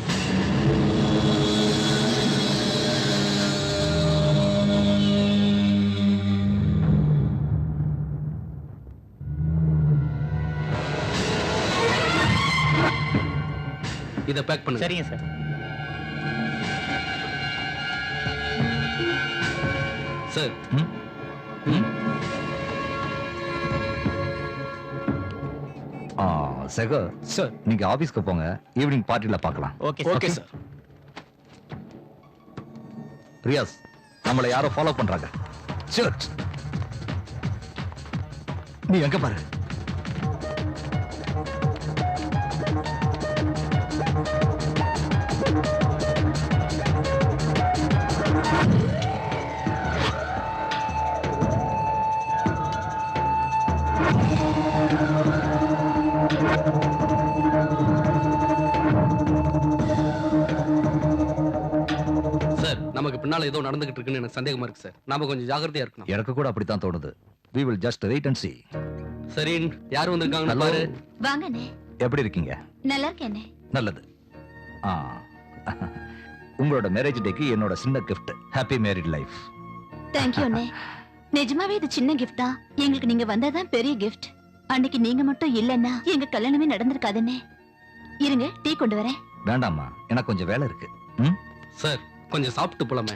இத பேக் பண்ணுங்க. சரிங்க சார். Sir Sekar sir. நீங்க ஆபீஸ்க்கு போங்க, ஈவினிங் பார்ட்டில பார்க்கலாம். Okay okay sir. ரியாஸ், நம்மள யாரோ ஃபாலோ பண்றாங்க. சர்ச், நீ எங்க பாரு. சார் நமக்கு பின்னால ஏதோ நடந்துகிட்டு இருக்குன்னு எனக்கு சந்தேகமா இருக்கு சார். நாம கொஞ்சம் ஜாக்கிரதையா இருக்கணும். எனக்கு கூட அப்படித்தான் தோணுது. We will just wait and see. சரி, யார் வந்திருக்காங்கன்னு பாரு. வாங்கண்ணே. எப்படி இருக்கீங்க? நல்லா இருக்கேனே. நல்லது. உங்களோட மேரேஜ் டேக்கு என்னோட சின்ன gift. Happy married life. Thank you அண்ணே. நிஜமாவே இது சின்ன கிஃப்டா? எங்களுக்கு நீங்க வந்தாதான் பெரிய கிஃப்ட். அன்னைக்கு நீங்க மட்டும் இல்லன்னா எங்க கல்யாணமே நடந்திருக்காதுண்ணே. இருங்க, டீ கொண்டு வரேன். வேண்டாமா, எனக்கு கொஞ்சம் வேலை இருக்கு. சார் கொஞ்சம் சாப்பிட்டு போலாமே.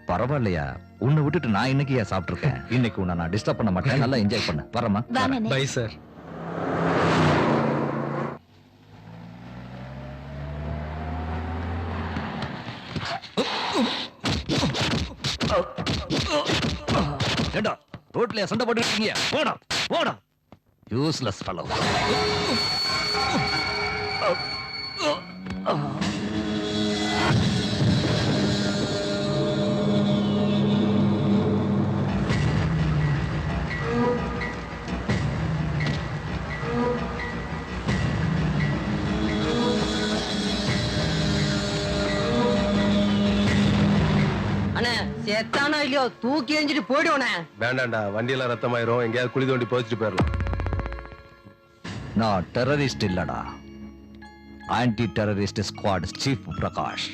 பரவாயில்லையா, உன்னை விட்டுட்டு நான் இன்னைக்கு ஏன் சாப்பிட்டுருக்கேன். இன்னைக்கு உன்னை நான் டிஸ்டர்ப் பண்ண மாட்டேன், நல்லா என்ஜாய் பண்ண. வரமா? வாங்கண்ணே. Bye sir. ஏண்டா ரோட்லயா சண்டை போட்டு இருக்கீங்க? போடா போடா, யூஸ்லெஸ் ஃபெலோ. செத்தானா இல்லையோ தூக்கி எஞ்சிட்டு போயிடுவோனே. வேண்டாண்டா, வண்டியில ரத்தமாயிரும், எங்கேயாவது குழி தோண்டி போச்சுட்டு போயிடலாம். நான் டெரரிஸ்ட் இல்லடா, anti terrorist squad chief Prakash.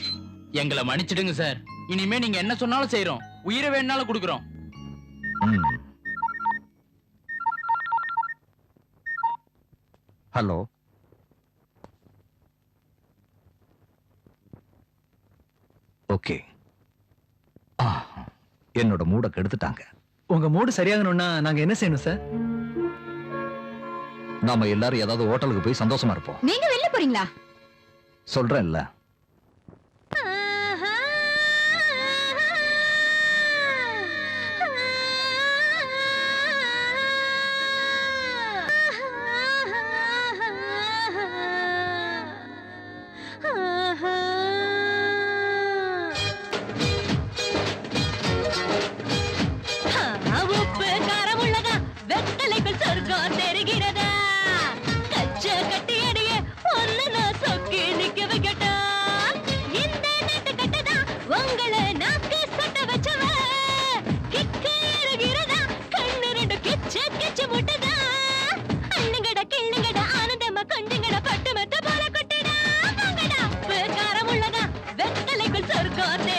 எங்களை மன்னிச்சிடுங்க சார். இனிமே நீங்க என்ன சொன்னாலும் செய்யறோம், உயிரை வேணாலும் கொடுக்குறோம். Hello, okay. என்னோட மூட கெடுத்துட்டாங்க. உங்க மூடு சரியாகணும்னா நாங்க என்ன செய்யணும் சார்? நாம எல்லாரும் ஏதாவது ஹோட்டலுக்கு போய் சந்தோஷமா இருப்போம். நீங்க வெளில போறீங்களா? சொல்றேன்ல.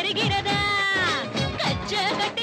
தெரிகிறதா கச்ச கட்டி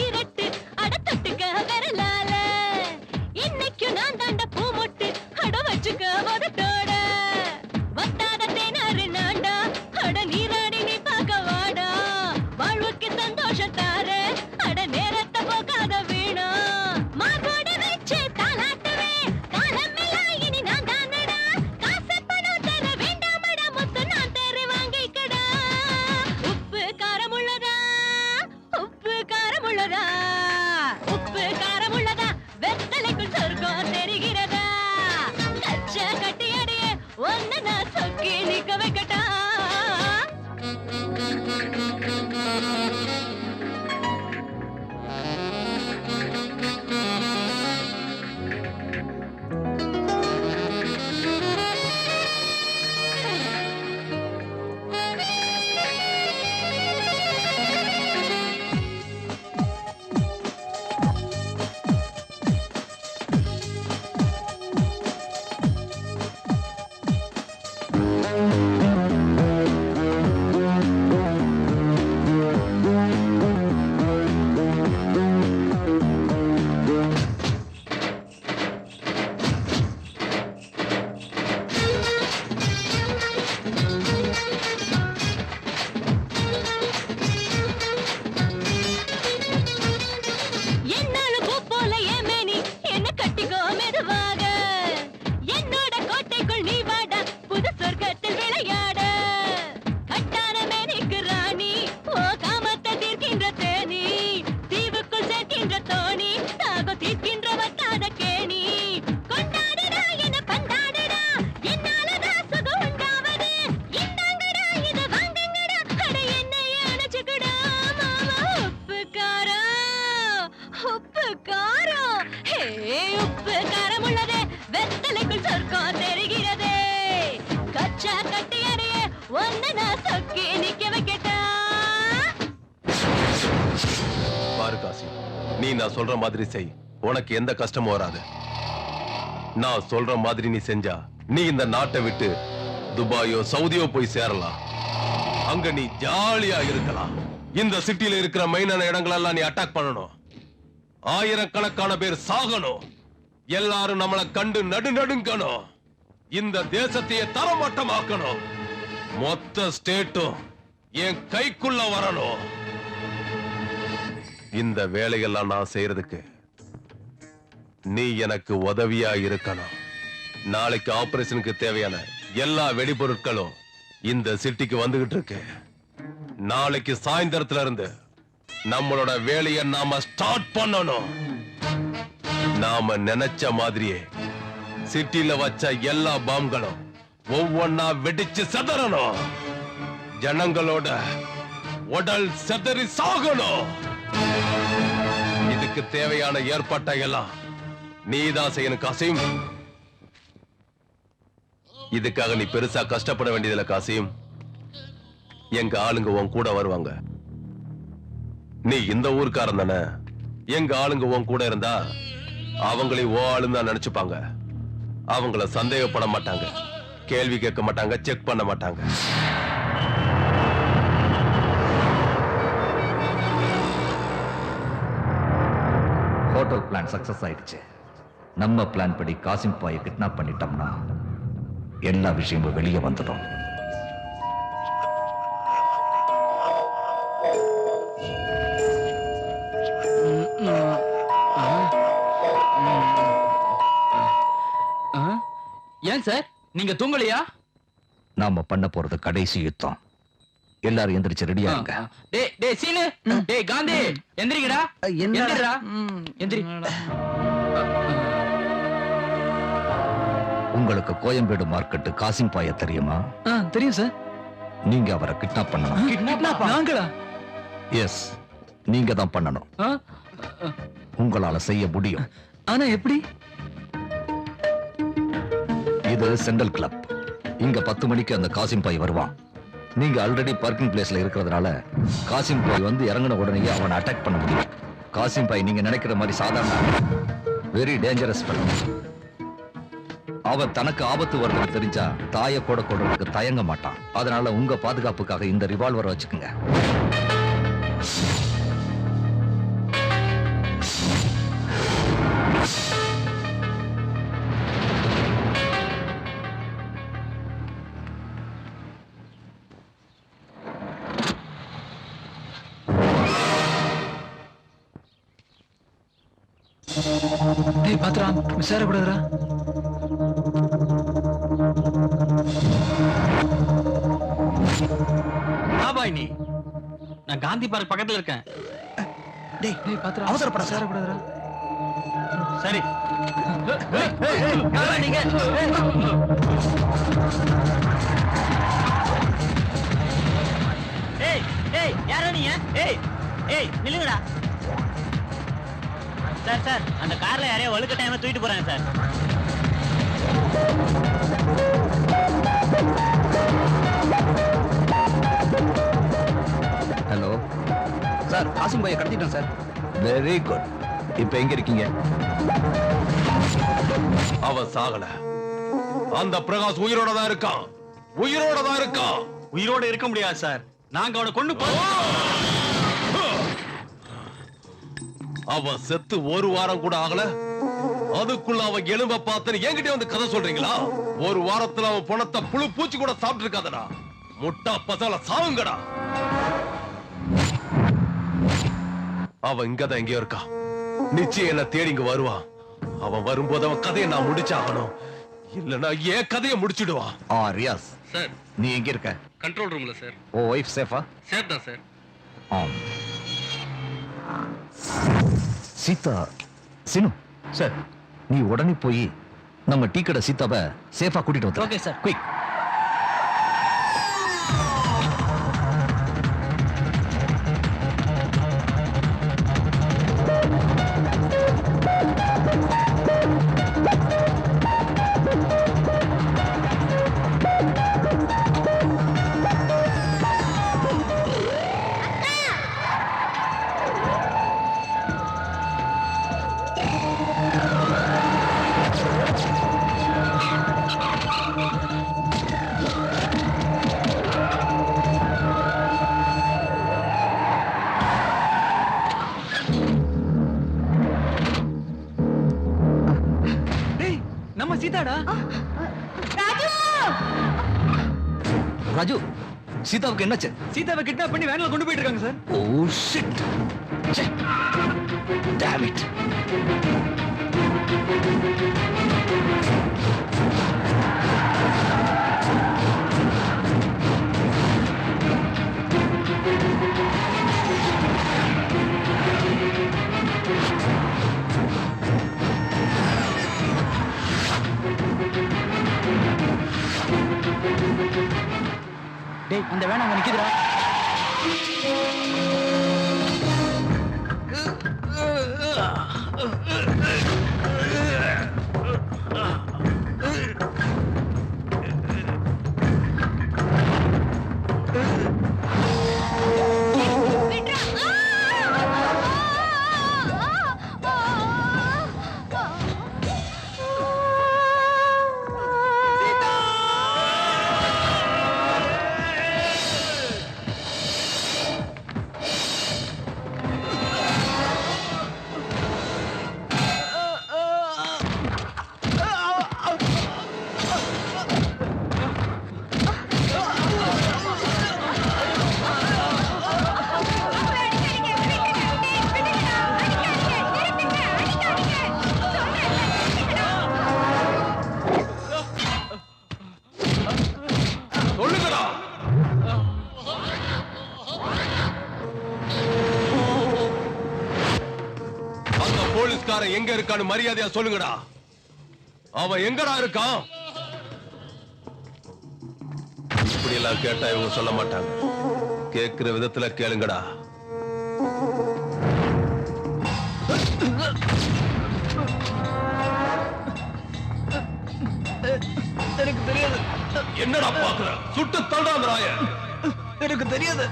ஈரட்டு அட தொட்டுக்க வரலால இன்னைக்கு நான் தாண்ட பூ மொட்டு அட வச்சுக்க மொதட்டோட வத்தாத தேனாறு நாண்டா அட நீராடி நீ பார்க்க வாடா வாழ்வுக்கு சந்தோஷம் தார அட நேரத்தை போகாத வீணா மார்போட வச்சு தாலாட்டுவே காலம் எல்லாம் இனி நான் தானடா காசு பணம் தர வேண்டாமடா முத்து நான் தேறி வாங்கிக்கடா உப்பு காரம் உள்ளதா உப்பு காரம் உள்ளதா உப்பு காரம் உள்ளதா வெத்தலைக்குள் சொர்க்கம் தெரிகிறதா கச்ச கட்டியடியே ஒன்ன நான் சொக்கி நிக்க வைக்கட்டா என்னாலும் பூ போல ஏமேனி என்ன கட்டிக்கோ மெதுவாக என்னோட கோட்டைக்குள் நீ வாடா புது சொர்க்கத்தில் விளையாட கட்டான மேனிக்கு ராணி ஓ காமத்தை தீர்க்கின்ற தேனி தீவுக்குள் சேர்க்கின்ற தோணி தாகோ தீர்க்கின்ற வட்டாத கேணி கொண்டாடுடா என்ன பந்தாடுடா என்னாலதான் சுகம் உண்டாவது இந்தாங்கடா இத வாங்குங்கடா அட என்னையே அணைச்சுக்கடா மாமா உப்பு காரம் ஹே உப்பு காரம் உள்ளதே வெத்தலைக்குள் சொர்க்கம் தெரிகிறதே கச்சா கட்டியறையே ஒன்ன நான் சொக்கி நிக்க வைக்கட்டா பாரு காசி, நீ நான் சொல்ற மாதிரி செய், உனக்கு எந்த கஷ்டமும் வராது. நான் சொல்ற மாதிரி நீ செஞ்சா நீ இந்த நாட்டை விட்டு துபாயோ சவுதியோ போய் சேரலாம். அங்க நீ ஜாலியா இருக்கலாம். இந்த சிட்டில இருக்கிற மெயினான இடங்களெல்லாம் நீ அட்டாக் பண்ணணும். ஆயிரக்கணக்கான பேர் சாகணும். எல்லாரும் நம்மளை கண்டு நடுங்கணும். இந்த தேசத்தையே தரமட்டமாக்கணும். மொத்த ஸ்டேட்டும் என் கைக்குள்ள வரணும். இந்த வேலையெல்லாம் நான் செய்யறதுக்கு நீ எனக்கு உதவியா இருக்கணும். நாளைக்கு ஆபரேஷனுக்கு தேவையான எல்லா வெடிபொருட்களும் இந்த சிட்டிக்கு வந்துகிட்டு இருக்கு. நாளைக்கு சாயந்தரத்துல இருந்து நம்மளோட வேலையை நாம ஸ்டார்ட் பண்ணணும். நாம நினைச்ச மாதிரியே சிட்டில வச்ச எல்லா பாம்களும் ஒவ்வொன்னா வெடிச்சு செதறணும். ஜனங்களோட உடல் செதறி சாகணும். இதுக்கு தேவையான ஏற்பாட்டை எல்லாம் நீதான் செய்யணும் காசிம். இதுக்காக நீ பெருசா கஷ்டப்பட வேண்டியதில்ல காசிம். எங்க ஆளுங்க உன் கூட வருவாங்க. நீ இந்த ஊர்க்காரன் தானே. எங்க ஆளுங்க உன் கூட இருந்தா அவங்களே ஓ ஆளுன்னு தான் நினைச்சுப்பாங்க. அவங்கள சந்தேகப்பட மாட்டாங்க, கேள்வி கேட்க மாட்டாங்க, செக் பண்ண மாட்டாங்க. ஹோட்டல் பிளான் சக்சஸ் ஆயிடுச்சு. நம்ம பிளான் படி காசிம் பாயை கிட்னாப் பண்ணிட்டோம்னா எல்லா விஷயமும் வெளியே வந்துடும். ஏன் சார் நீங்க தூங்கலையா? நாம பண்ண போறது கடைசி யுத்தம். எல்லாரும் எந்திரிச்சு ரெடியா இருங்க. டேய் சீனு, டேய் காந்தி எந்திரிங்கடா. எந்திரிடா. எந்திரி. உங்களுக்கு கோயம்பேடு மார்க்கெட் காசிம் பாய தெரியுமா? தெரியும் சார். நீங்க அவரை கிட்னாப் பண்ணணும். கிட்னாப் நாங்களா? எஸ், நீங்க தான் பண்ணணும். உங்களால செய்ய முடியும். ஆனா எப்படி? இது சென்ட்ரல் கிளப். இங்க 10 மணிக்கு அந்த காசிம் பாய் வருவான். நீங்க ஆல்ரெடி பார்க்கிங் பிளேஸ்ல இருக்கிறதுனால காசிம் பாய் வந்து இறங்கின உடனே அவனை அட்டாக் பண்ண முடியும். காசிம் பாய் நீங்க நினைக்கிற மாதிரி சாதாரண வெரி டேஞ்சரஸ் பர்சன். அவன் தனக்கு ஆபத்து வருதுன்னு தெரிஞ்சா தாயை கூட கொள்றதுக்கு தயங்க மாட்டான். அதனால உங்க பாதுகாப்புக்காக இந்த ரிவால்வரை வச்சுக்கோங்க. டேய் பாத்ரா மிஸ் ஆகக்கூடாதுடா. பாபாய் நீ நான் காந்தி பார்க் பக்கத்துல இருக்கேன். டேய் பாத்ரா அவசரப்பட மிஸ் ஆகக்கூடாதுடா. சரி நீங்க ஏய் ஏய் யாரா நீங்க? ஏய் ஏய் நில்லுங்கடா. சார் சார் அந்த கார்ல யாரையோ வழுக்க டைம்ல தூக்கிட்டு போறாங்க சார். ஹலோ சார் காசிம் பாயை கடத்திட்டேன் சார். Very good. இப்ப எங்க இருக்கீங்க? அவன் சாகல. அந்த பிரகாஷ் உயிரோட தான் இருக்கான். உயிரோட தான் இருக்கான். உயிரோட இருக்க முடியாது சார். நாங்க அவனை கொண்டு அவன் செத்து ஒரு வாரம் கூட ஆகல. அதுக்குள்ள அவன் எலும்ப பார்த்து என்கிட்ட வந்து கதை சொல்றீங்களா? ஒரு வாரத்துல அவன் பணத்தை புழு பூச்சி கூட சாப்பிட்டு இருக்காதடா. முட்டா பசல சாவுங்கடா. அவன் இங்கதான் எங்கேயோ இருக்கான். நிச்சயம் என்ன தேடி இங்க வருவான். அவன் வரும்போது அவன் கதையை நான் முடிச்சாகணும். இல்லனா ஏன் கதையை முடிச்சிடுவான். ரியாஸ் சார் நீ எங்க இருக்க? கண்ட்ரோல் ரூம்ல சார். ஓ வைஃப் சேஃபா? சேஃப் தான் சார். சீதா சினு சார் நீ உடனே போய் நம்ம டீ கடை சீதாவை சேஃபா கூட்டிட்டு வந்து. Okay sir. குயிக். டேய் நம்ம சீதாடா. ராஜு சீதாவுக்கு என்னாச்சு? சீதாவை கிட்னாப் பண்ணி வேன்ல கொண்டு போயிட்டு இருக்காங்க sir. Oh shit. Damn it. டேய் அந்த வேன் அங்க நிக்குதுடா. சொல்லுங்கடா. அந்த போலீஸ்காரன் எங்க இருக்கான்னு மரியாதையா சொல்லுங்கடா. அவன் எங்கடா இருக்கான்? இப்படி எல்லாம் கேட்டா இவங்க சொல்ல மாட்டாங்க. கேட்கிற விதத்துல கேளுங்கடா. எனக்கு தெரியாது. என்னடா பாக்குற? சுட்டு தள்ளுடா அந்த நாய. எனக்கு தெரியாது.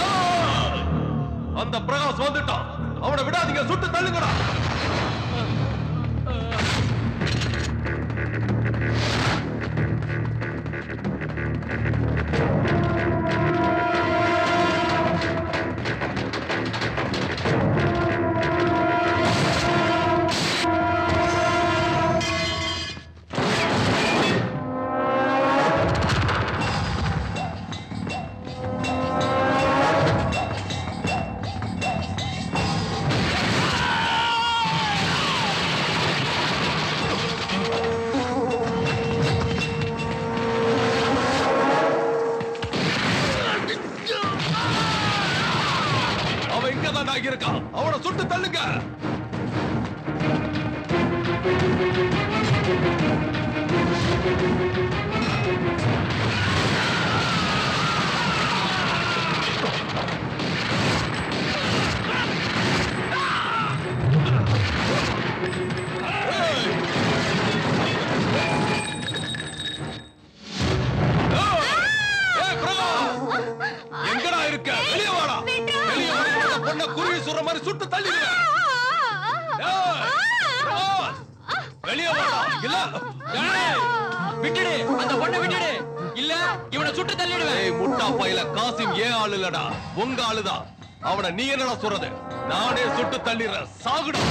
ஏய்! அந்த பிரகாஷ் வந்துட்டான். அவனை விடாதீங்க. சுட்டு தள்ளுங்கடா. தாண்டா இருக்கான், அவனை சுட்டு தள்ளுங்க. எங்கடா இருக்க? வெளியே வாடா. வெளியே வாடா. பொண்ண குருவி சுடுற மாதிரி சுட்டு தள்ளிடுவேன். வெளியே வாடா. இல்ல விட்டுடு, அந்த பொண்ணை விட்டுடு. இல்ல இவனை சுட்டு தள்ளிடுவேன். முட்டா பையில காசிம் ஏன் ஆளு இல்லடா, உங்க ஆளுதான். அவனை நீ என்னடா சொல்றது? நானே சுட்டு தள்ளிடுறேன். சாகுடு.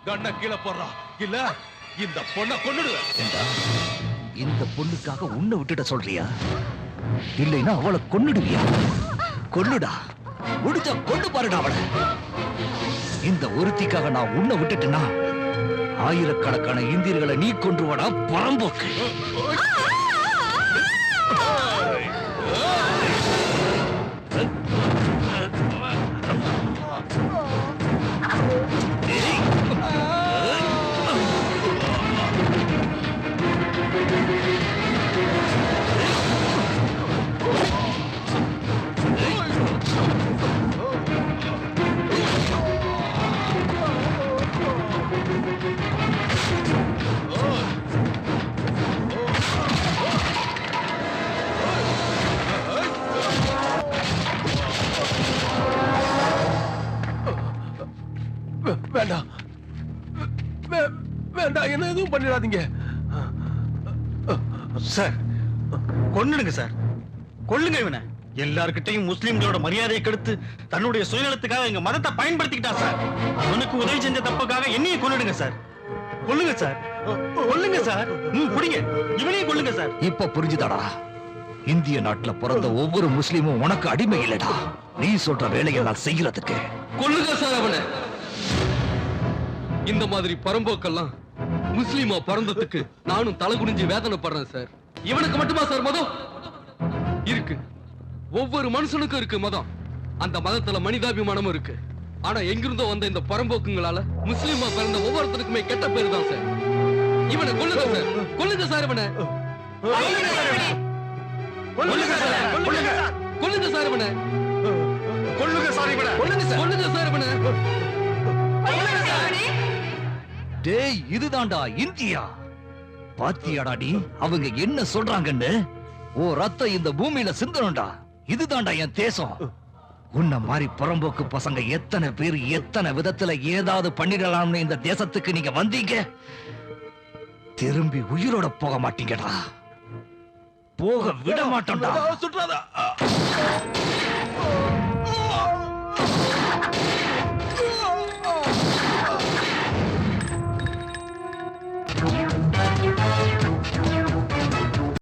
கண்ண கீழே போடுறா, இல்ல இந்த பொண்ணை கொன்னுடுவேன். இந்த பொண்ணுக்காக உன்னை விட்டுட சொல்றியா? இல்லைன்னா அவளை கொன்னுடுவியா? கொன்னுடா, முடிஞ்சா கொண்டு பாருடா அவளை. இந்த ஒருத்திக்காக நான் உன்னை விட்டுட்டேன்னா ஆயிரக்கணக்கான இந்தியர்களை நீ கொன்றுவடா பரம்போக்கு. வேண்டாம், வேண்டாம், என்ன எதுவும் பண்ணிடாதீங்க சார். கொன்னுடுங்க சார், கொல்லுங்க இவனை. எல்லார்கிட்டையும் முஸ்லிம்களோட மரியாதையை கெடுத்து தன்னுடைய சுயநலத்துக்காக எங்க மதத்தை பயன்படுத்திக்கிட்டா சார். அவனுக்கு உதவி செஞ்ச தப்புக்காக என்னையும் கொன்னுடுங்க சார். கொல்லுங்க சார், கொல்லுங்க சார். புடிங்க, இவனையும் கொல்லுங்க சார். இப்ப புரிஞ்சுதாடா? இந்திய நாட்டுல பிறந்த ஒவ்வொரு முஸ்லிமும் உனக்கு அடிமை இல்லடா. நீ சொல்ற வேலையை நான் செய்யறதுக்கு. கொல்லுங்க சார் அவனை. இந்த மாதிரி பரம்போக்கெல்லாம் முஸ்லிமா பிறந்ததுக்கு நானும் தலை குனிஞ்சு வேதனைப்படுறேன் சார். இவனுக்கு மட்டுமா சார் மதம் இருக்கு? ஒவ்வொரு மனுஷனுக்கும் இருக்கு மதம். அந்த மதத்துல மனிதாபிமானமும் இருக்கு. ஆனா எங்கிருந்தோ வந்த இந்த பரம்போக்குங்களால முஸ்லிமா பிறந்த ஒவ்வொருத்தருக்குமே கெட்ட பேரு தான் சார். இவனை கொல்லுங்க சார், கொல்லுங்க சார் இவனை. கொல்லுங்க சார் இவனை. கொல்லுங்க சார் இவனை. கொல்லுங்க சார் இவனை. டேய், இதுதான்டா இந்தியா. பாத்தியாடா நீ அவங்க என்ன சொல்றாங்கன்னு? ஓ ரத்தம் இந்த பூமியில சிந்தணும்டா. இதுதான்டா என் தேசம். உன்ன மாதிரி புறம்போக்கு பசங்க எத்தனை பேர் எத்தனை விதத்துல ஏதாவது பண்ணிடலாம்னு இந்த தேசத்துக்கு நீங்க வந்தீங்க. திரும்பி உயிரோட போக மாட்டீங்கடா. போக விட மாட்டோம்டா. சுற்றாதா.